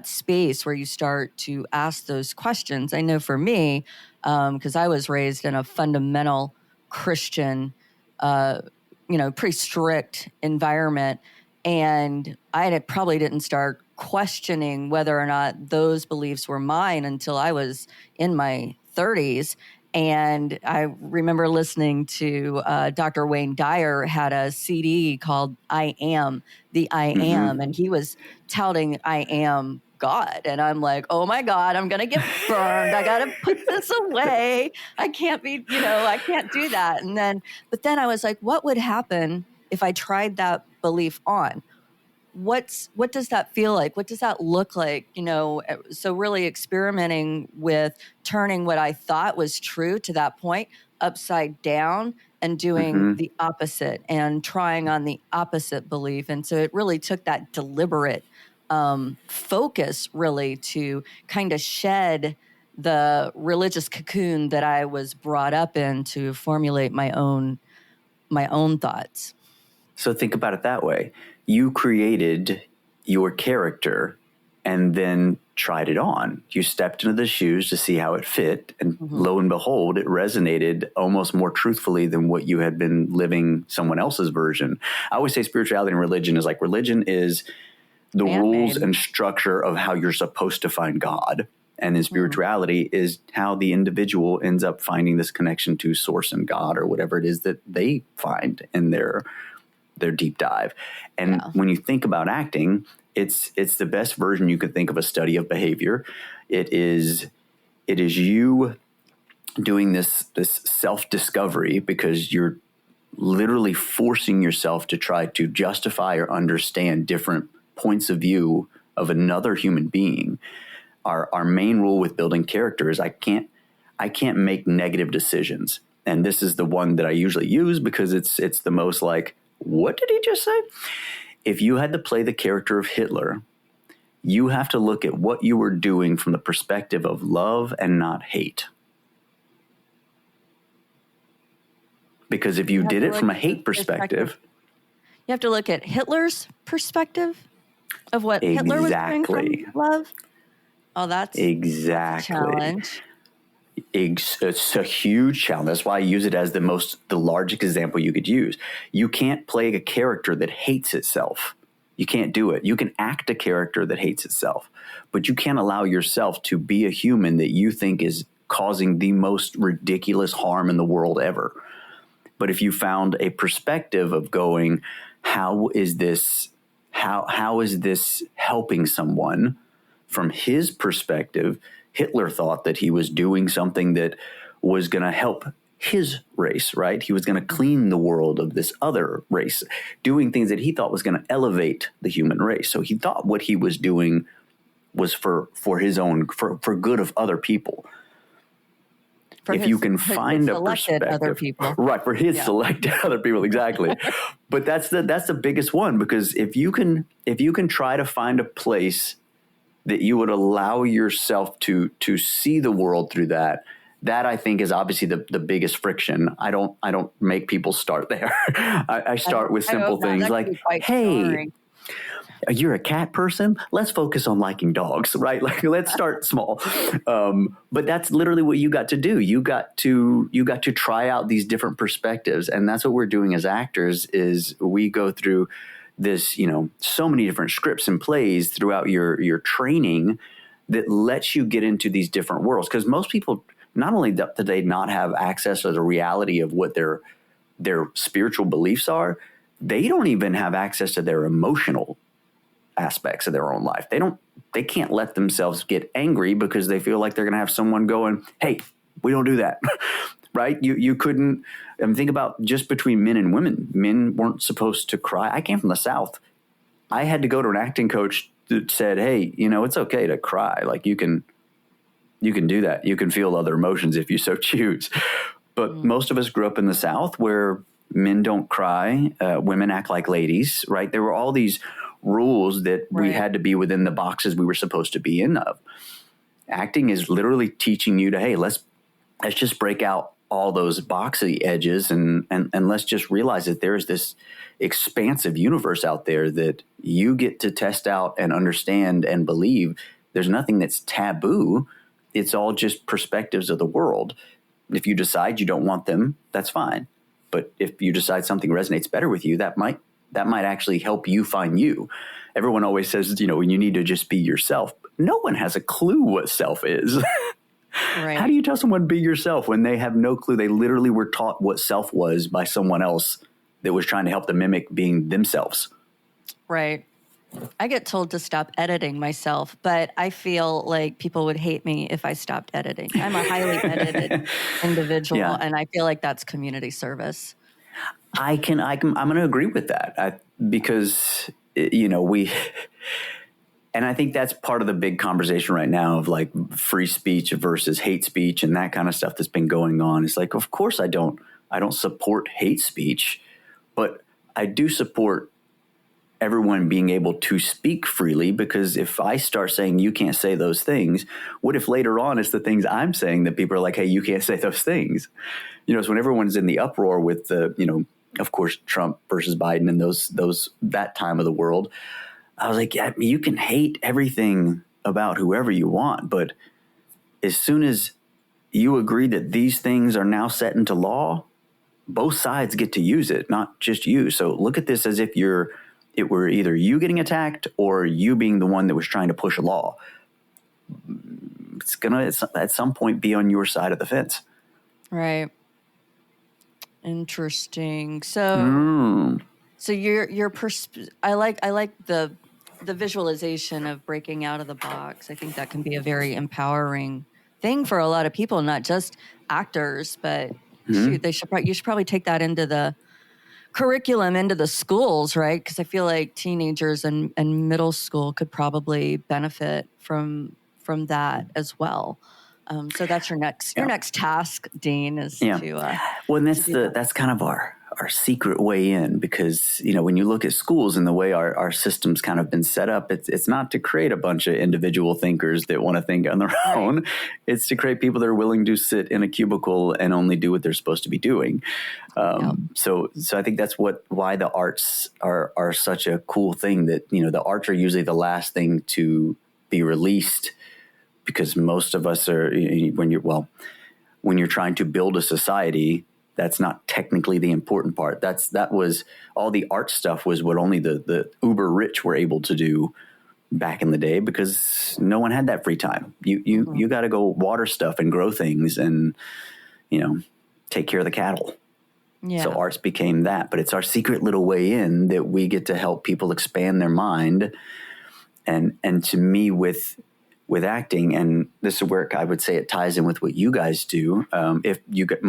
space where you start to ask those questions. I know for me, because I was raised in a fundamental Christian, pretty strict environment, and probably didn't start questioning whether or not those beliefs were mine until I was in my 30s. And I remember listening to Dr. Wayne Dyer had a CD called I Am, the I Am, and he was touting I Am God. And I'm like, oh my God, I'm going to get burned. I got to put this away. I can't be, I can't do that. But then I was like, what would happen if I tried that belief on? What does that feel like? What does that look like? So really experimenting with turning what I thought was true to that point upside down and doing the opposite and trying on the opposite belief. And so it really took that deliberate focus really to kind of shed the religious cocoon that I was brought up in to formulate my own thoughts. So think about it that way. You created your character and then tried it on. You stepped into the shoes to see how it fit. And lo and behold, it resonated almost more truthfully than what you had been living someone else's version. I always say spirituality and religion is the rules and structure of how you're supposed to find God. And then spirituality is how the individual ends up finding this connection to source and God, or whatever it is that they find in their deep dive. And when you think about acting, it's the best version you could think of a study of behavior. It is you doing this self-discovery, because you're literally forcing yourself to try to justify or understand different points of view of another human being. Our main rule with building character is I can't make negative decisions. And this is the one that I usually use because it's the most like, what did he just say? If you had to play the character of Hitler, you have to look at what you were doing from the perspective of love and not hate. Because if you did it from a hate perspective, you have to look at Hitler's perspective of what Hitler was doing from love. Oh, that's exactly a challenge. It's a huge challenge. That's why I use it as the largest example you could use. You can't play a character that hates itself. You can't do it. You can act a character that hates itself, but you can't allow yourself to be a human that you think is causing the most ridiculous harm in the world ever. But if you found a perspective of going, how is this helping someone from his perspective? Hitler thought that he was doing something that was going to help his race, right? He was going to clean the world of this other race, doing things that he thought was going to elevate the human race. So he thought what he was doing was for his own, for good of other people. If you can find a perspective, other people. Right, for his selected other people, exactly. But that's the biggest one, because if you can try to find a place that you would allow yourself to see the world through that, that I think is obviously the biggest friction. I don't make people start there. I start with simple things like, hey, you're a cat person. Let's focus on liking dogs, right? Like, let's start small. But that's literally what you got to do. You got to try out these different perspectives. And that's what we're doing as actors is we go through this, so many different scripts and plays throughout your training that lets you get into these different worlds. Because most people, not only do they not have access to the reality of what their spiritual beliefs are, they don't even have access to their emotional aspects of their own life. They can't let themselves get angry because they feel like they're going to have someone going, hey, we don't do that. Right? You couldn't, think about just between men and women. Men weren't supposed to cry. I came from the South. I had to go to an acting coach that said, hey, it's okay to cry. Like you can do that. You can feel other emotions if you so choose. But most of us grew up in the South where men don't cry. Women act like ladies, right? There were all these rules that we had to be within the boxes we were supposed to be in of. Acting is literally teaching you to, hey, let's just break out all those boxy edges and let's just realize that there's this expansive universe out there that you get to test out and understand and believe. There's nothing that's taboo. It's all just perspectives of the world. If you decide you don't want them, that's fine. But if you decide something resonates better with you, that might actually help you find you. Everyone always says, when you need to just be yourself. No one has a clue what self is. Right. How do you tell someone be yourself when they have no clue? They literally were taught what self was by someone else that was trying to help them mimic being themselves. Right. I get told to stop editing myself, but I feel like people would hate me if I stopped editing. I'm a highly edited individual, and I feel like that's community service. I'm going to agree with that because, and I think that's part of the big conversation right now of like free speech versus hate speech and that kind of stuff that's been going on. It's like, of course I don't support hate speech, but I do support everyone being able to speak freely, because if I start saying you can't say those things, what if later on it's the things I'm saying that people are like, hey, you can't say those things? So when everyone's in the uproar with the, of course, Trump versus Biden and that time of the world, I was like, yeah, you can hate everything about whoever you want, but as soon as you agree that these things are now set into law, both sides get to use it, not just you. So look at this as if it were either you getting attacked or you being the one that was trying to push a law. It's gonna at some point be on your side of the fence. Right. Interesting. So, I like the visualization of breaking out of the box. I think that can be a very empowering thing for a lot of people, not just actors, but you should probably take that into the curriculum, into the schools, right? Because I feel like teenagers and middle school could probably benefit from that as well. So that's your next task, Dean, is to well, and that's kind of our secret way in, because when you look at schools and the way our system's kind of been set up, it's not to create a bunch of individual thinkers that want to think on their own. It's to create people that are willing to sit in a cubicle and only do what they're supposed to be doing. So I think that's why the arts are such a cool thing, that the arts are usually the last thing to be released, because most of us are, when you're trying to build a society, that's not technically the important part. That was all the art stuff was what only the uber rich were able to do back in the day, because no one had that free time. You got to go water stuff and grow things and, take care of the cattle. Yeah. So arts became that, but it's our secret little way in that we get to help people expand their mind. And to me, with acting, and this is where I would say it ties in with what you guys do. If you get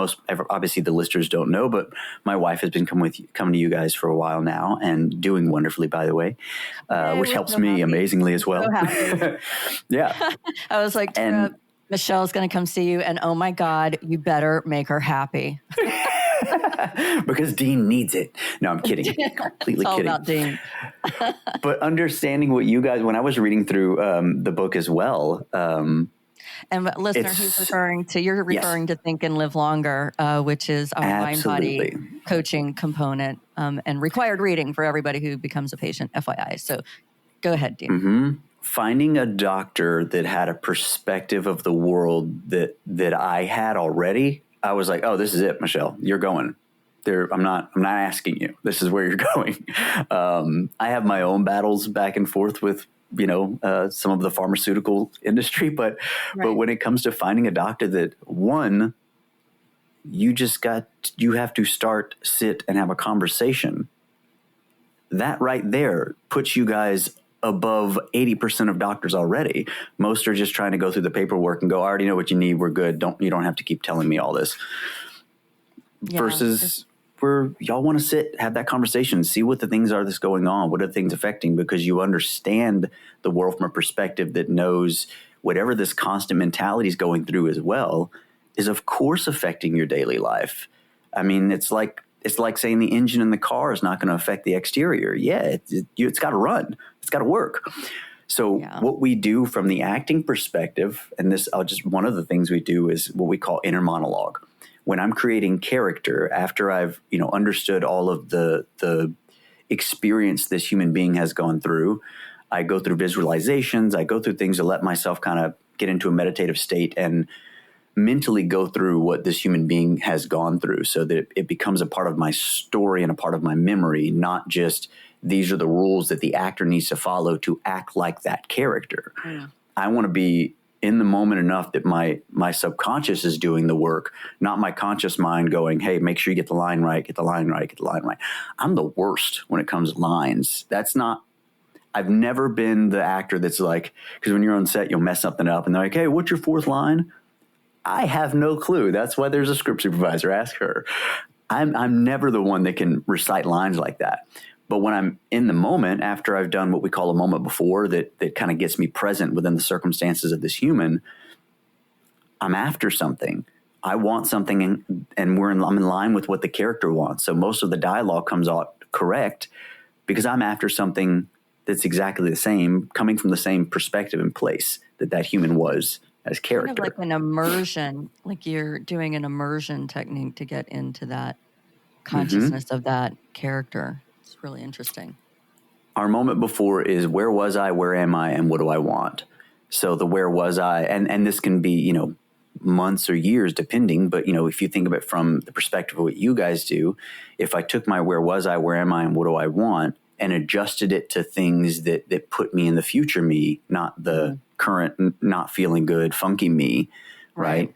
obviously the listeners don't know, but my wife has been coming to you guys for a while now and doing wonderfully, by the way, which helps me amazingly as well. So yeah. I was like, Michelle's going to come see you, and oh my God, you better make her happy. Because Dean needs it. No, I'm kidding. Completely it's all kidding. About Dean. But understanding what you guys, when I was reading through the book as well, And listener, you're Yes. referring to Think and Live Longer, which is our Absolutely. mind-body coaching component, and required reading for everybody who becomes a patient, FYI. So go ahead, Dean. Mm-hmm. Finding a doctor that had a perspective of the world that I had already, I was like, oh, this is it, Michelle. You're going there. I'm not asking you. This is where you're going. I have my own battles back and forth with, some of the pharmaceutical industry, but when it comes to finding a doctor that, one, you have to sit and have a conversation. That right there puts you guys above 80% of doctors already. Most are just trying to go through the paperwork and go, I already know what you need. We're good. You don't have to keep telling me all this. Yeah. Versus where y'all want to sit, have that conversation, see what the things are that's going on. What are the things affecting? Because you understand the world from a perspective that knows whatever this constant mentality is going through as well is of course affecting your daily life. I mean, it's like saying the engine in the car is not going to affect the exterior. Yeah, it's got to run. It's got to work. So what we do from the acting perspective, and one of the things we do is what we call inner monologue. When I'm creating character, after I've understood all of the experience this human being has gone through, I go through visualizations. I go through things to let myself kind of get into a meditative state and mentally go through what this human being has gone through, so that it becomes a part of my story and a part of my memory, not just these are the rules that the actor needs to follow to act like that character. I want to be in the moment enough that my subconscious is doing the work, not my conscious mind going, hey, make sure you get the line right, get the line right, get the line right. I'm the worst when it comes to lines. I've never been the actor that's like, because when you're on set, you'll mess something up and they're like, hey, what's your fourth line? I have no clue. That's why there's a script supervisor. Ask her. I'm never the one that can recite lines like that. But when I'm in the moment, after I've done what we call a moment before, that kind of gets me present within the circumstances of this human, I'm after something. I want something, and I'm in line with what the character wants. So most of the dialogue comes out correct because I'm after something that's exactly the same, coming from the same perspective and place that human was as character. Kind of like an immersion, like you're doing an immersion technique to get into that consciousness of that character. It's really interesting. Our moment before is where was I, where am I, and what do I want? So the where was I, and this can be, months or years depending, but if you think of it from the perspective of what you guys do, if I took my where was I, where am I, and what do I want, and adjusted it to things that put me in the future me, not the current not feeling good, funky me, right?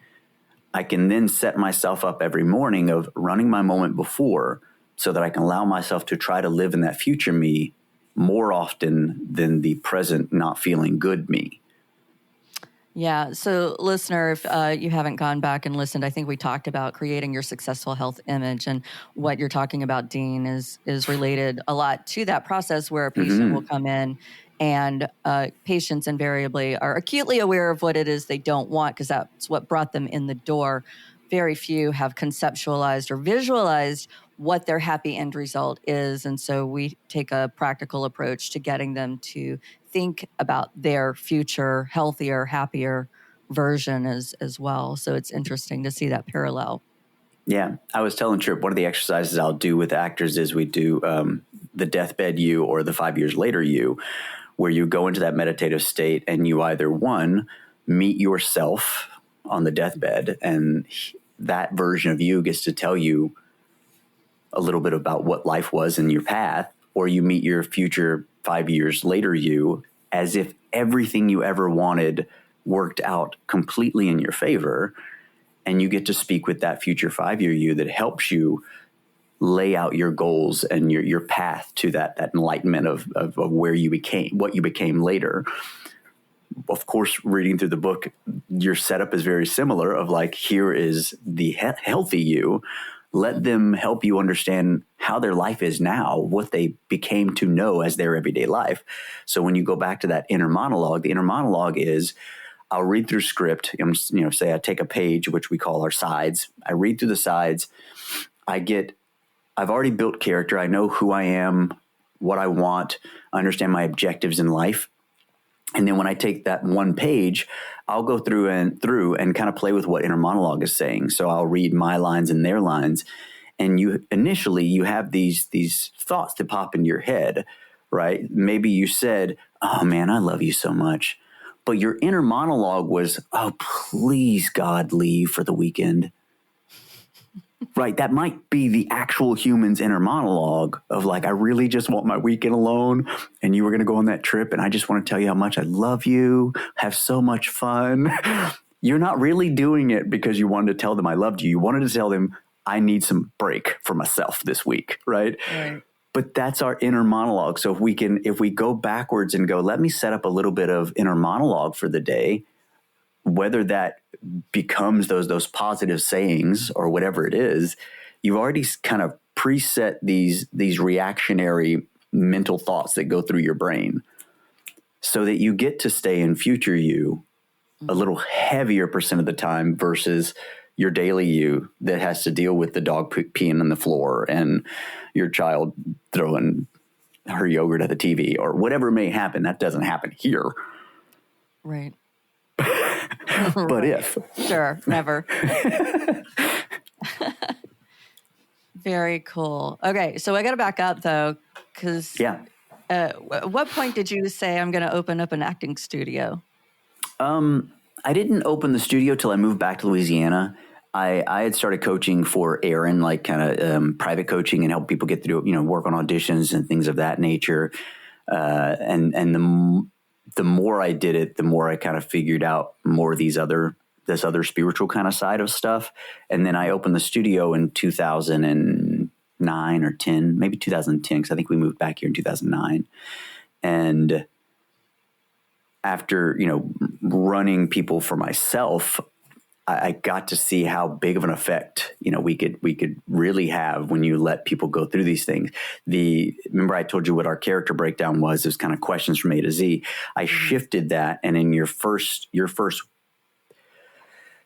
I can then set myself up every morning of running my moment before so that I can allow myself to try to live in that future me more often than the present not feeling good me. Yeah. So listener, if you haven't gone back and listened, I think we talked about creating your successful health image, and what you're talking about, Dean, is related a lot to that process where a patient will come in, and patients invariably are acutely aware of what it is they don't want because that's what brought them in the door. Very few have conceptualized or visualized what their happy end result is. And so we take a practical approach to getting them to think about their future, healthier, happier version as well. So it's interesting to see that parallel. Yeah. I was telling Trip, one of the exercises I'll do with actors is we do the deathbed you or the 5 years later you, where you go into that meditative state and you either, one, meet yourself on the deathbed, and that version of you gets to tell you a little bit about what life was in your path, or you meet your future 5 years later you as if everything you ever wanted worked out completely in your favor, and you get to speak with that future 5 year you that helps you lay out your goals and your path to that enlightenment of where you became, what you became later. Of course, reading through the book, your setup is very similar of like, here is the healthy you. Let them help you understand how their life is now, what they became to know as their everyday life. So when you go back to that inner monologue, the inner monologue is, I'll read through script, say I take a page, which we call our sides. I read through the sides. I've already built character. I know who I am, what I want. I understand my objectives in life. And then when I take that one page, I'll go through and kind of play with what inner monologue is saying. So I'll read my lines and their lines. And you have these thoughts that pop into your head, right? Maybe you said, "Oh man, I love you so much." But your inner monologue was, "Oh, please God, leave for the weekend." Right. That might be the actual human's inner monologue of like, "I really just want my weekend alone. And you were going to go on that trip. And I just want to tell you how much I love you. Have so much fun." You're not really doing it because you wanted to tell them I loved you. You wanted to tell them, "I need some break for myself this week." Right. But that's our inner monologue. So if we go backwards and go, let me set up a little bit of inner monologue for the day, whether that becomes those positive sayings or whatever it is, you've already kind of preset these reactionary mental thoughts that go through your brain so that you get to stay in future you a little heavier percent of the time versus your daily you that has to deal with the dog peeing on the floor and your child throwing her yogurt at the TV or whatever may happen. That doesn't happen here. Right. But if. Sure, never. Very cool. Okay, so I got to back up though, because at what point did you say I'm going to open up an acting studio? I didn't open the studio till I moved back to Louisiana. I had started coaching for Aaron, like kind of private coaching and help people get through, work on auditions and things of that nature. And the more I did it, the more I kind of figured out more of this other spiritual kind of side of stuff. And then I opened the studio in 2009 or 10, maybe 2010, because I think we moved back here in 2009. And after, running people for myself, I got to see how big of an effect, we could really have when you let people go through these things. Remember I told you what our character breakdown was? It was kind of questions from A to Z. I shifted that. And in your first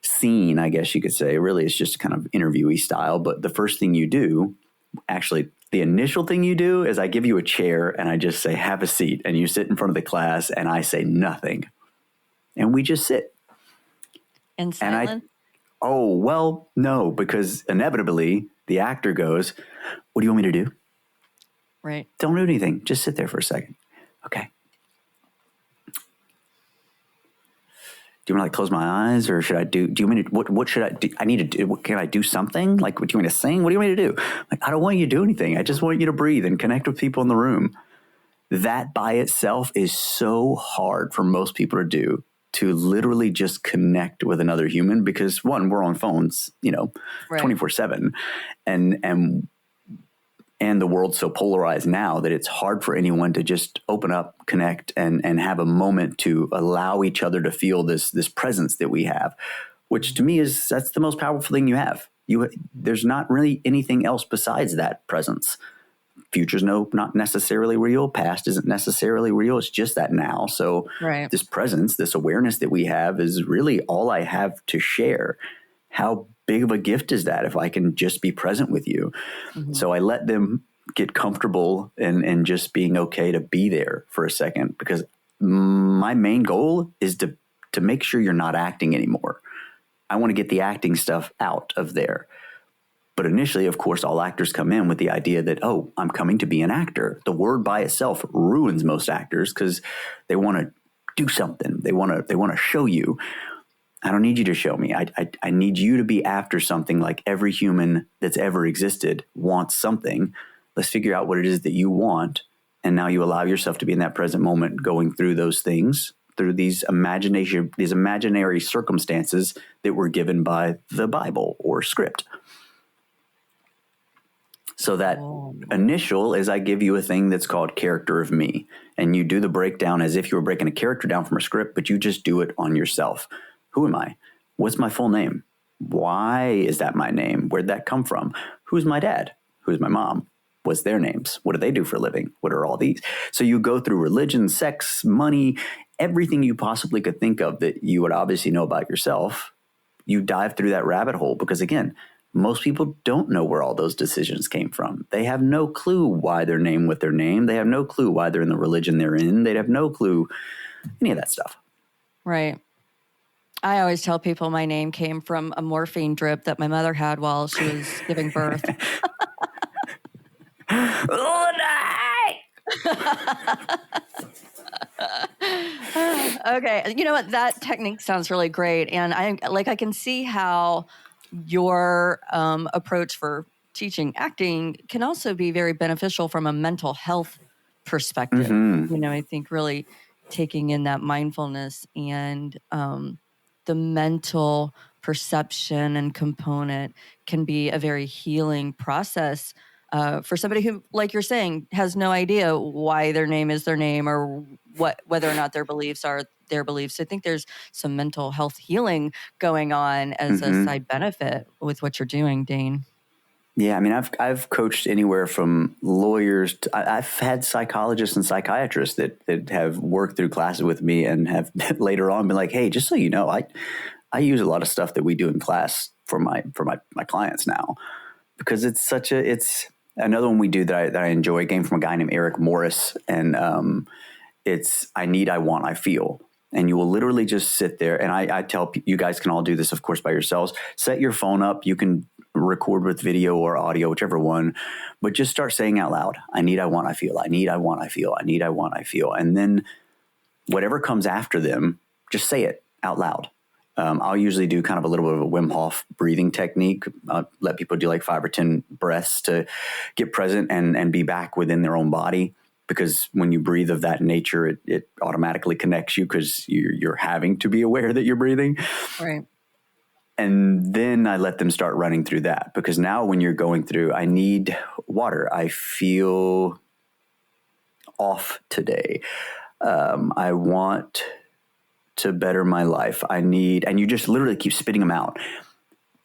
scene, I guess you could say, really it's just kind of interviewee style. But the first thing you do, actually the initial thing you do is I give you a chair and I just say, "Have a seat." And you sit in front of the class and I say nothing. And we just sit. In silence? No, because inevitably the actor goes, "What do you want me to do?" Right. "Don't do anything. Just sit there for a second." "Okay. Do you want to close my eyes or should I do you want me to, what should I do? I need to do, can I do something? Like, what do you want me to sing? What do you want me to do?" Like, "I don't want you to do anything. I just want you to breathe and connect with people in the room." That by itself is so hard for most people to do, to literally just connect with another human, because one, we're on phones, 24/7 and the world's so polarized now that it's hard for anyone to just open up, connect and have a moment to allow each other to feel this presence that we have, which to me that's the most powerful thing you have. There's not really anything else besides that presence. Future's not necessarily real. Past isn't necessarily real. It's just that now. So This presence, this awareness that we have is really all I have to share. How big of a gift is that if I can just be present with you? Mm-hmm. So I let them get comfortable and just being okay to be there for a second, because my main goal is to make sure you're not acting anymore. I want to get the acting stuff out of there. But initially, of course, all actors come in with the idea that, "Oh, I'm coming to be an actor." The word by itself ruins most actors because they want to do something. They want to show you. I don't need you to show me. I need you to be after something, like every human that's ever existed wants something. Let's figure out what it is that you want. And now you allow yourself to be in that present moment, going through those things, through these imaginary circumstances that were given by the Bible or script. So that initial is I give you a thing that's called character of me. And you do the breakdown as if you were breaking a character down from a script, but you just do it on yourself. Who am I? What's my full name? Why is that my name? Where'd that come from? Who's my dad? Who's my mom? What's their names? What do they do for a living? What are all these? So you go through religion, sex, money, everything you possibly could think of that you would obviously know about yourself. You dive through that rabbit hole because, again, most people don't know where all those decisions came from. They have no clue why they're named with their name. They have no clue why they're in the religion they're in. They have no clue any of that stuff. Right. I always tell people my name came from a morphine drip that my mother had while she was giving birth. Okay. You know what? That technique sounds really great. And I can see how your approach for teaching acting can also be very beneficial from a mental health perspective. I think really taking in that mindfulness and the mental perception and component can be a very healing process for somebody who, like you're saying, has no idea why their name is their name or whether or not their beliefs are their beliefs. I think there's some mental health healing going on as a side benefit with what you're doing, Dane. Yeah, I mean, I've coached anywhere from lawyers to, I've had psychologists and psychiatrists that have worked through classes with me and have later on been like, hey, just so you know, I use a lot of stuff that we do in class for my clients now, because it's another one we do that I enjoy. Came from a guy named Eric Morris, and it's I need, I want, I feel. And you will literally just sit there. And I tell you guys can all do this, of course, by yourselves. Set your phone up. You can record with video or audio, whichever one, but just start saying out loud, I need, I want, I feel. I need, I want, I feel. I need, I want, I feel. And then whatever comes after them, just say it out loud. I'll usually do kind of a little bit of a Wim Hof breathing technique. I'll let people do like 5 or 10 breaths to get present and be back within their own body. Because when you breathe of that nature, it automatically connects you because you're having to be aware that you're breathing. Right. And then I let them start running through that, because now when you're going through, I need water. I feel off today. I want to better my life. I need, and you just literally keep spitting them out.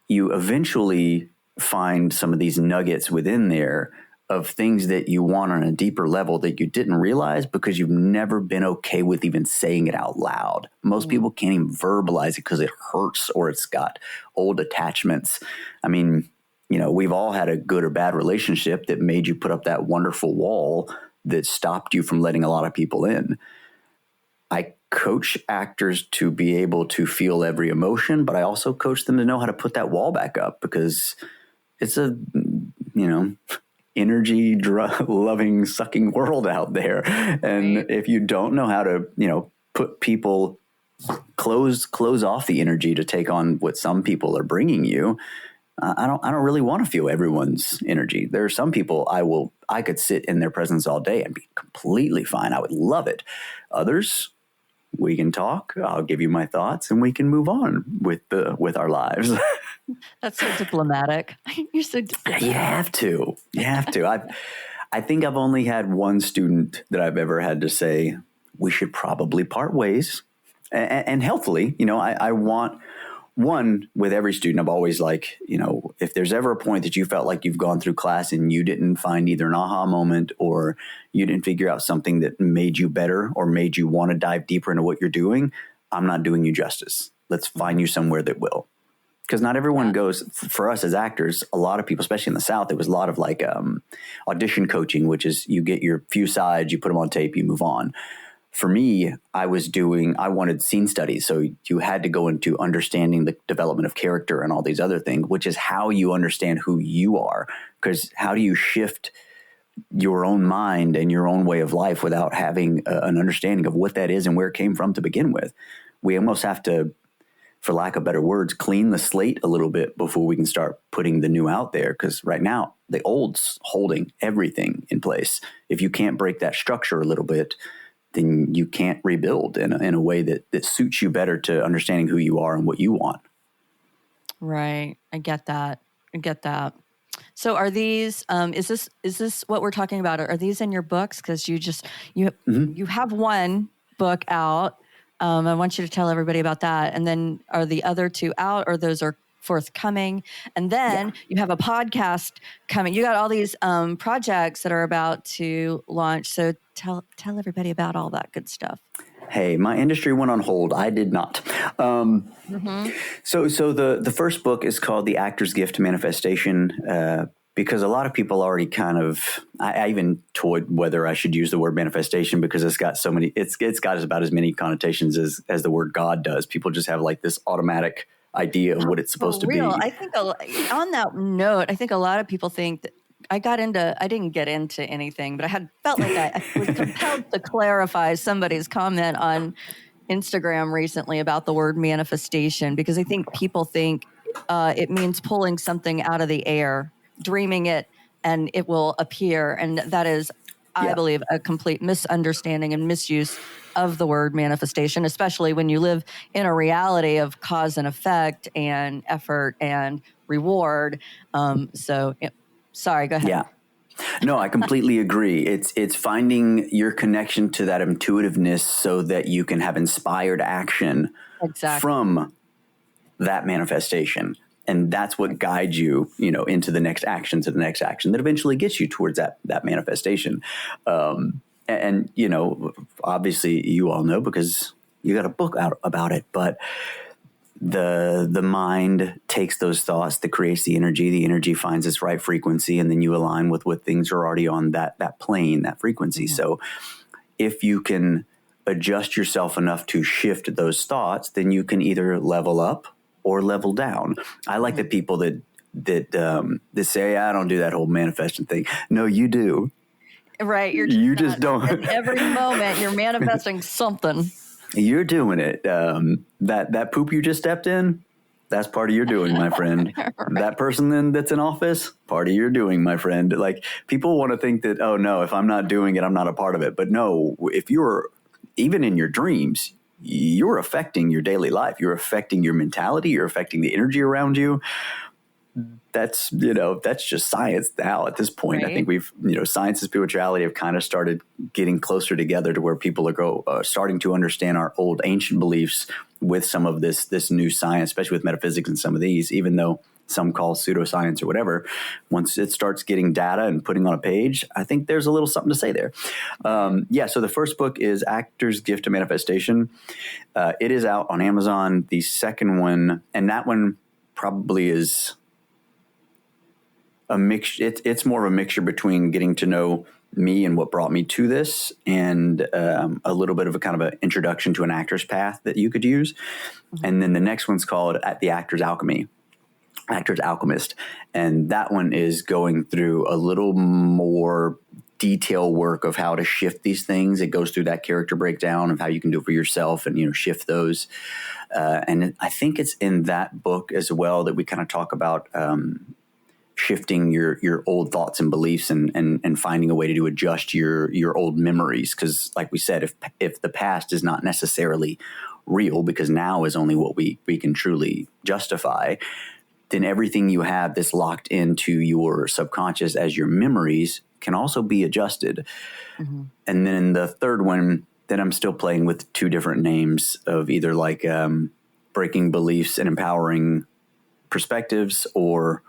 You eventually find some of these nuggets within there of things that you want on a deeper level that you didn't realize because you've never been okay with even saying it out loud. Most people can't even verbalize it because it hurts or it's got old attachments. I mean, we've all had a good or bad relationship that made you put up that wonderful wall that stopped you from letting a lot of people in. I coach actors to be able to feel every emotion, but I also coach them to know how to put that wall back up, because it's a, energy loving sucking world out there. And if you don't know how to, put people, close off the energy to take on what some people are bringing you, I don't really want to feel everyone's energy. There are some people I could sit in their presence all day and be completely fine. I would love it. Others, we can talk. I'll give you my thoughts and we can move on with our lives. That's so diplomatic. You're so diplomatic. You have to. I think I've only had one student that I've ever had to say, we should probably part ways, and healthily. I want one with every student. I'm always like, if there's ever a point that you felt like you've gone through class and you didn't find either an aha moment or you didn't figure out something that made you better or made you want to dive deeper into what you're doing, I'm not doing you justice. Let's find you somewhere that will. Because not everyone goes, for us as actors, a lot of people, especially in the South, there was a lot of like audition coaching, which is you get your few sides, you put them on tape, you move on. For me, I wanted scene studies. So you had to go into understanding the development of character and all these other things, which is how you understand who you are. Because how do you shift your own mind and your own way of life without having an understanding of what that is and where it came from to begin with? We almost have to, for lack of better words, clean the slate a little bit before we can start putting the new out there. Because right now, the old's holding everything in place. If you can't break that structure a little bit, then you can't rebuild in a way that suits you better to understanding who you are and what you want. Right. I get that. So are these, is this what we're talking about? Are these in your books? Because you have one book out. I want you to tell everybody about that. And then are the other two out, or those are forthcoming? And then you have a podcast coming. You got all these projects that are about to launch. So tell everybody about all that good stuff. Hey, my industry went on hold. I did not. So the first book is called The Actor's Gift to Manifestation. because a lot of people already kind of, I even toyed whether I should use the word manifestation because it's got so many, it's got about as many connotations as the word God does. People just have like this automatic idea of what it's supposed to be. I think on that note, I think a lot of people think that I didn't get into anything, but I felt like I was compelled to clarify somebody's comment on Instagram recently about the word manifestation, because I think people think it means pulling something out of the air, dreaming it, and it will appear. And that is, I believe, a complete misunderstanding and misuse of the word manifestation, especially when you live in a reality of cause and effect and effort and reward. Sorry, go ahead. Yeah. No, I completely agree. It's finding your connection to that intuitiveness so that you can have inspired action from that manifestation. And that's what guides you, into the next action, that eventually gets you towards that manifestation. And obviously you all know because you got a book out about it, but the mind takes those thoughts that creates the energy finds its right frequency, and then you align with what things are already on that plane, that frequency. Mm-hmm. So if you can adjust yourself enough to shift those thoughts, then you can either level up or level down. I like the people that say, I don't do that whole manifesting thing. No, you do. Right. You just don't. At every moment you're manifesting something. You're doing it. That poop you just stepped in, that's part of your doing, my friend. Right. That person then that's in office, part of your doing, my friend. Like, people want to think that, oh no, if I'm not doing it, I'm not a part of it. But no, if you're even in your dreams, you're affecting your daily life. You're affecting your mentality. You're affecting the energy around you. That's just science now at this point. Right. I think we've, science and spirituality have kind of started getting closer together to where people are starting to understand our old ancient beliefs with some of this new science, especially with metaphysics and some of these, even though some call pseudoscience or whatever. Once it starts getting data and putting on a page, I think there's a little something to say there. So the first book is Actor's Gift to Manifestation. It is out on Amazon. The second one, and that one probably is a mix. It's more of a mixture between getting to know me and what brought me to this, and a little bit of a kind of an introduction to an actor's path that you could use. Mm-hmm. And then the next one's called The Actor's Alchemist. And that one is going through a little more detail work of how to shift these things. It goes through that character breakdown of how you can do it for yourself and, shift those. And I think it's in that book as well that we kind of talk about shifting your old thoughts and beliefs and finding a way to adjust your old memories. Because like we said, if the past is not necessarily real, because now is only what we can truly justify, then everything you have that's locked into your subconscious as your memories can also be adjusted. Mm-hmm. And then the third one that I'm still playing with two different names of either like breaking beliefs and empowering perspectives, or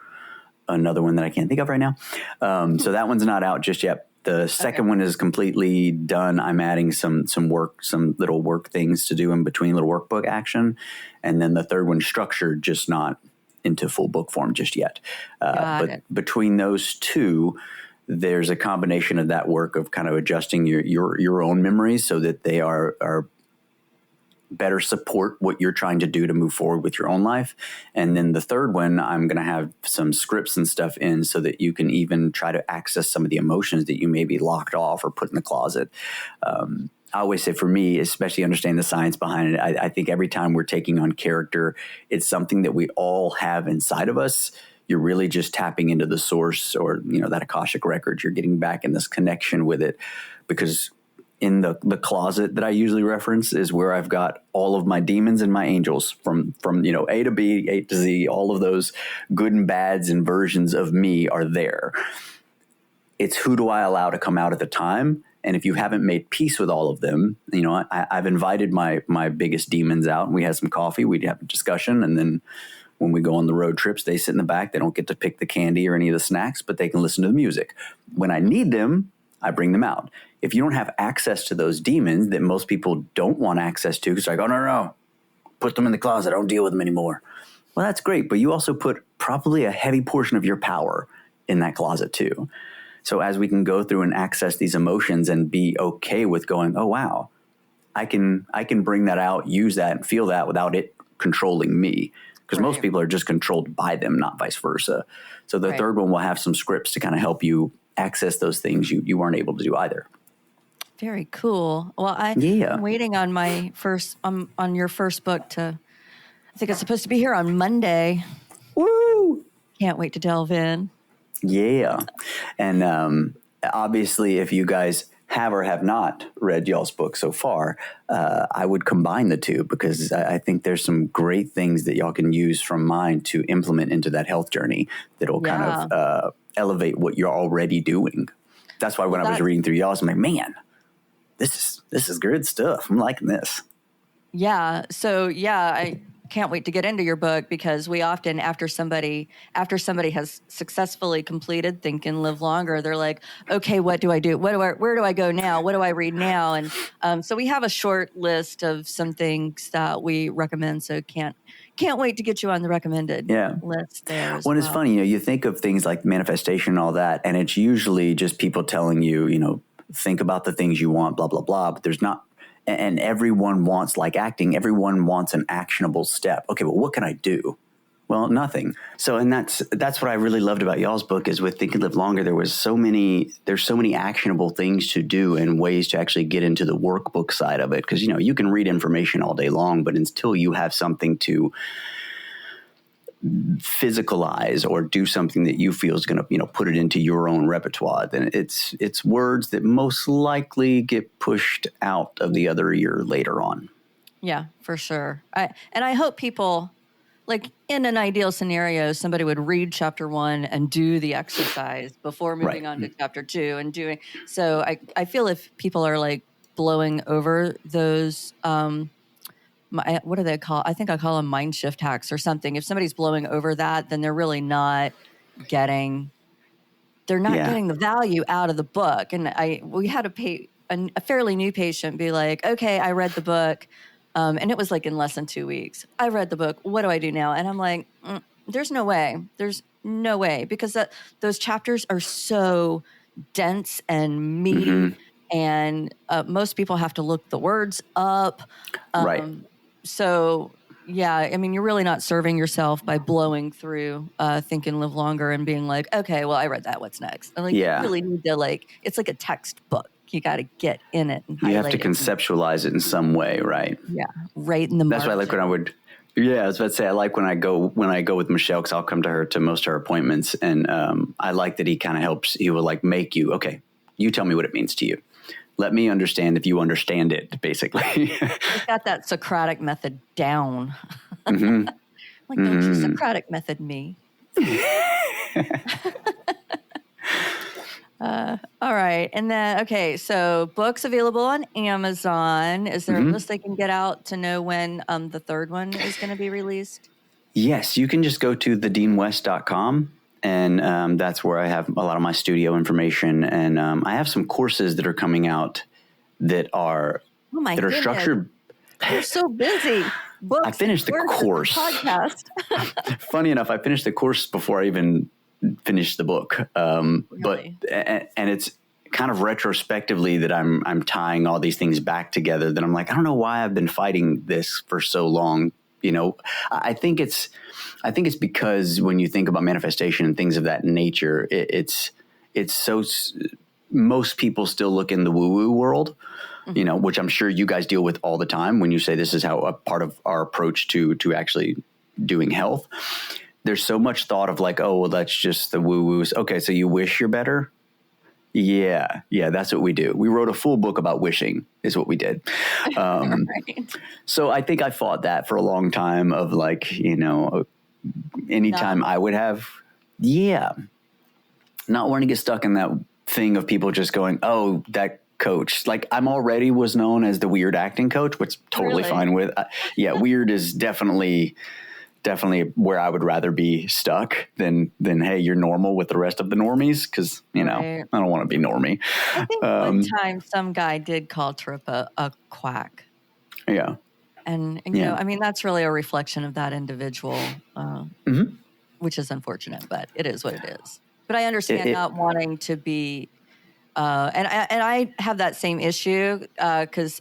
another one that I can't think of right now. So that one's not out just yet. The second one is completely done. I'm adding some little work things to do in between, little workbook action. And then the third one's structured, just not into full book form just yet. But between those two, there's a combination of that work of kind of adjusting your own memories so that they are better support what you're trying to do to move forward with your own life. And then the third one, I'm going to have some scripts and stuff in so that you can even try to access some of the emotions that you may be locked off or put in the closet. I always say, for me, especially understanding the science behind it, I think every time we're taking on character, it's something that we all have inside of us. You're really just tapping into the source, or, that Akashic record. You're getting back in this connection with it, because in the closet that I usually reference is where I've got all of my demons and my angels from A to B, A to Z. All of those good and bads and versions of me are there. It's who do I allow to come out at the time? And if you haven't made peace with all of them, I've invited my biggest demons out, and we had some coffee. We'd have a discussion, and then when we go on the road trips, they sit in the back. They don't get to pick the candy or any of the snacks, but they can listen to the music. When I need them, I bring them out. If you don't have access to those demons that most people don't want access to, because like, oh, no, put them in the closet. I don't deal with them anymore. Well, that's great. But you also put probably a heavy portion of your power in that closet too. So as we can go through and access these emotions and be okay with going, oh, wow, I can bring that out, use that and feel that without it controlling me. Because most people are just controlled by them, not vice versa. So the third one will have some scripts to kind of help you access those things you weren't able to do either. Very cool. Well, I'm waiting on my first, on your first book to, I think it's supposed to be here on Monday. Woo! Can't wait to delve in. Yeah. And obviously, if you guys have or have not read y'all's book so far, I would combine the two, because I think there's some great things that y'all can use from mine to implement into that health journey that'll kind of elevate what you're already doing. That's why when I was reading through y'all's, I'm like, man, this is good stuff. I'm liking this. Yeah. So I can't wait to get into your book, because we often, after somebody has successfully completed Think and Live Longer, they're like, okay, what do I do? Where do I go now? What do I read now? And so we have a short list of some things that we recommend. So can't wait to get you on the recommended list there as well. It's funny, you think of things like manifestation and all that, and it's usually just people telling you, think about the things you want, blah, blah, blah. But there's not, and everyone wants, like acting, everyone wants an actionable step. Okay, well, what can I do? Well, nothing. So, and that's what I really loved about y'all's book, is with Think and Live Longer, there's so many actionable things to do and ways to actually get into the workbook side of it. Because, you can read information all day long, but until you have something to physicalize or do something that you feel is going to, put it into your own repertoire, then it's words that most likely get pushed out of the other ear later on. Yeah, for sure. I hope people, like in an ideal scenario, somebody would read chapter 1 and do the exercise before moving on to chapter 2 and doing. So I feel if people are like blowing over those, what do they call? I think I call them mind shift hacks or something. If somebody's blowing over that, then they're really not getting the value out of the book. And we had a fairly new patient be like, okay, I read the book. And it was like in less than 2 weeks. I read the book. What do I do now? And I'm like, there's no way. There's no way, because those chapters are so dense and meaty, and most people have to look the words up. So, you're really not serving yourself by blowing through Think and Live Longer and being like, okay, well, I read that. What's next? And you really need to it's like a textbook. You got to get in it and you have to conceptualize it in some way, right? Yeah, right in the margin. That's why I like when I would. Yeah, I was about to say, I like when I go with Michelle, because I'll come to her to most of her appointments, and I like that he kind of helps. He will make you, okay, you tell me what it means to you. Let me understand if you understand it, basically. He's got that Socratic method down. Don't you Socratic method me. All right. And then, okay, so books available on Amazon. Is there a list they can get out to know when the third one is going to be released? Yes, you can just go to thedeanwest.com. And that's where I have a lot of my studio information. And I have some courses that are coming out that are structured. You're so busy. Books, I finished the course. Podcast. Funny enough, I finished the course before I even finished the book. Really? But it's kind of retrospectively that I'm tying all these things back together. That I'm like, I don't know why I've been fighting this for so long. I think it's because when you think about manifestation and things of that nature, it's so most people still look in the woo-woo world, which I'm sure you guys deal with all the time when you say this is how a part of our approach to actually doing health. There's so much thought of like, oh, well, that's just the woo-woos. Okay, so you wish you're better? Yeah, that's what we do. We wrote a full book about wishing is what we did. Right. So I think I fought that for a long time of anytime I would have, not wanting to get stuck in that thing of people just going, oh, that coach. Like I'm already was known as the weird acting coach, which totally fine with. Weird is definitely where I would rather be stuck than hey, you're normal with the rest of the normies, because I don't want to be normie. I think one time some guy did call Trip a quack. Yeah, and that's really a reflection of that individual, which is unfortunate, but it is what it is. But I understand It- not wanting to be, and I have that same issue because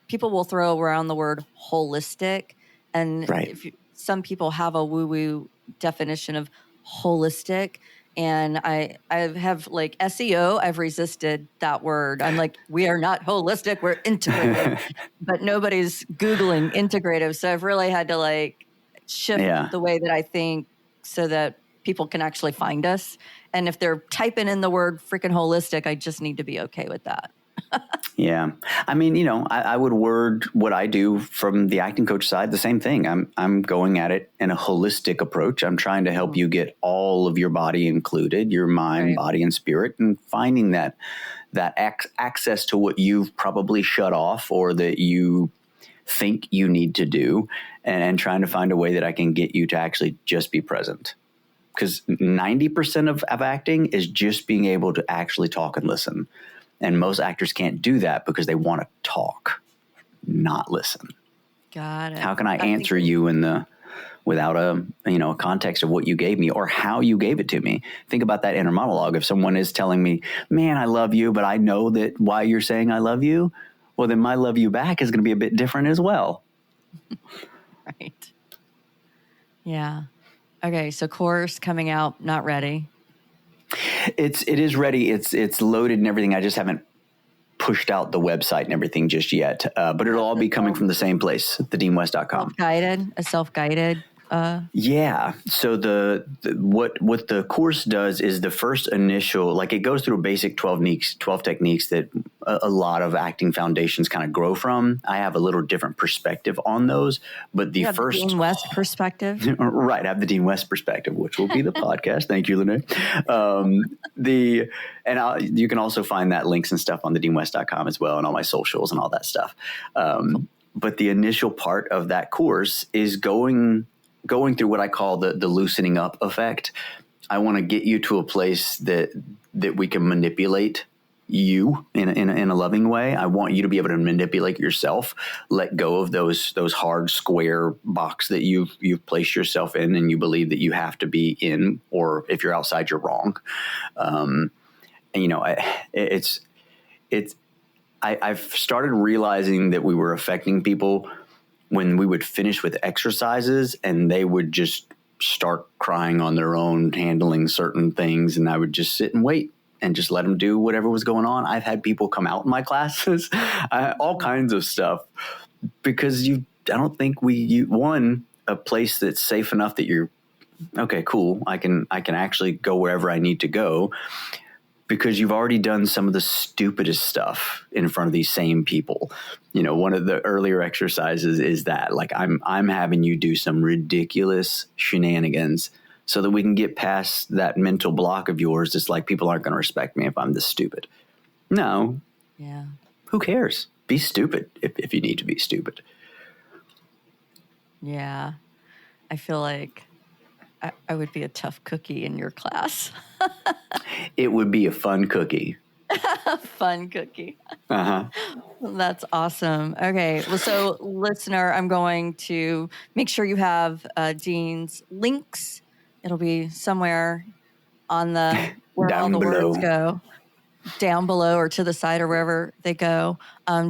people will throw around the word holistic, and right. some people have a woo woo definition of holistic, and I have like SEO. I've resisted that word. I'm like, we are not holistic. We're integrative, but nobody's Googling integrative. So I've really had to like shift Yeah. the way that I think so that people can actually find us. And if they're typing in the word freaking holistic, I just need to be okay with that. Yeah. I mean, I would word what I do from the acting coach side the same thing. I'm going at it in a holistic approach. I'm trying to help you get all of your body included, your mind, Right. body, and spirit, and finding that access to what you've probably shut off or that you think you need to do, and trying to find a way that I can get you to actually just be present. Because 90% of acting is just being able to actually talk and listen. And most actors can't do that because they want to talk, not listen. Got it. How can I answer you without a context of what you gave me or how you gave it to me? Think about that inner monologue. If someone is telling me, man, I love you, but I know that why you're saying I love you, well, then my love you back is going to be a bit different as well. Right. Yeah. Okay. So course coming out, not ready. It is ready. It's loaded and everything. I just haven't pushed out the website and everything just yet. But it'll all be coming from the same place, thedeanwest.com. Self-guided. Yeah. So what the course does is the first initial, like it goes through a basic 12 techniques that a lot of acting foundations kind of grow from. I have a little different perspective on those, but the first Dean West perspective. Right. I have the Dean West perspective, which will be the podcast. Thank you, Lenae. You can also find that links and stuff on thedeanwest.com as well, and all my socials and all that stuff. But the initial part of that course is going through what I call the loosening up effect. I want to get you to a place that we can manipulate you in a loving way. I want you to be able to manipulate yourself, let go of those hard square box that you've placed yourself in and you believe that you have to be in, or if you're outside, you're wrong. I've started realizing that we were affecting people when we would finish with exercises and they would just start crying on their own, handling certain things. And I would just sit and wait and just let them do whatever was going on. I've had people come out in my classes, all kinds of stuff, because I don't think a place that's safe enough that you're okay, cool. I can actually go wherever I need to go, because you've already done some of the stupidest stuff in front of these same people. One of the earlier exercises is that, like, I'm having you do some ridiculous shenanigans so that we can get past that mental block of yours. It's like, people aren't going to respect me if I'm this stupid. No. Yeah. Who cares? Be stupid if you need to be stupid. Yeah. I feel like I would be a tough cookie in your class. It would be a fun cookie. Fun cookie. Uh-huh. That's awesome. Okay. Well, so listener, I'm going to make sure you have Dean's links. It'll be somewhere on where Down all the below. words go, down below or to the side or wherever they go.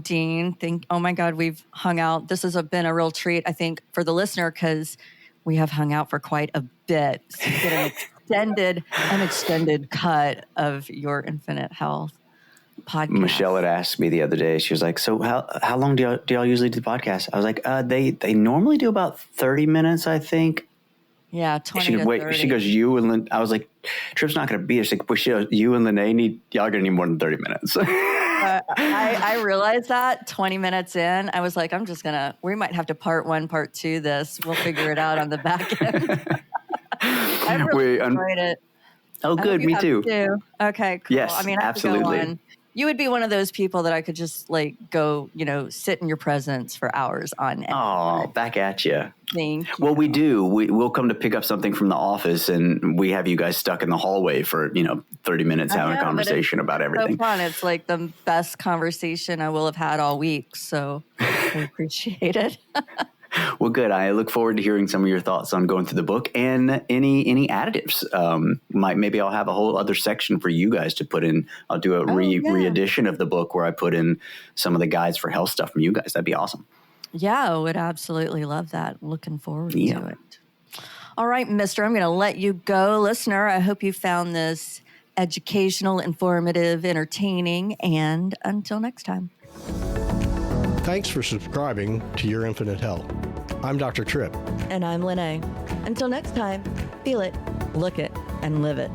Dean, oh my God, we've hung out. This has been a real treat, I think, for the listener, because we have hung out for quite a bit. So you get an extended cut of your Infinite Health podcast. Michelle had asked me the other day, she was like, so how long do y'all usually do the podcast? I was like, they normally do about 30 minutes, I think. Yeah, 20 to 30. She goes, you and I was like, Trip's not going to be. She's like, well, you and Lenae y'all going to need more than 30 minutes. I realized that 20 minutes in, I was like, we might have to part 1, part 2 this. We'll figure it out on the back end. I really enjoyed it. Oh, good. Me too. Okay, cool. Yes, I mean, I absolutely. Could go on. You would be one of those people that I could just like go, sit in your presence for hours on end. Oh, back at you. Thank you. Well, we do. We'll come to pick up something from the office, and we have you guys stuck in the hallway for 30 minutes having a conversation about everything. So fun! It's like the best conversation I will have had all week. So I appreciate it. Well, good. I look forward to hearing some of your thoughts on going through the book and any additives. Maybe I'll have a whole other section for you guys to put in. I'll do a re-edition of the book where I put in some of the guides for health stuff from you guys. That'd be awesome. Yeah, I would absolutely love that. Looking forward to it. All right, mister, I'm going to let you go. Listener, I hope you found this educational, informative, entertaining, and until next time. Thanks for subscribing to Your Infinite Health. I'm Dr. Tripp. And I'm Lenae. Until next time, feel it, look it, and live it.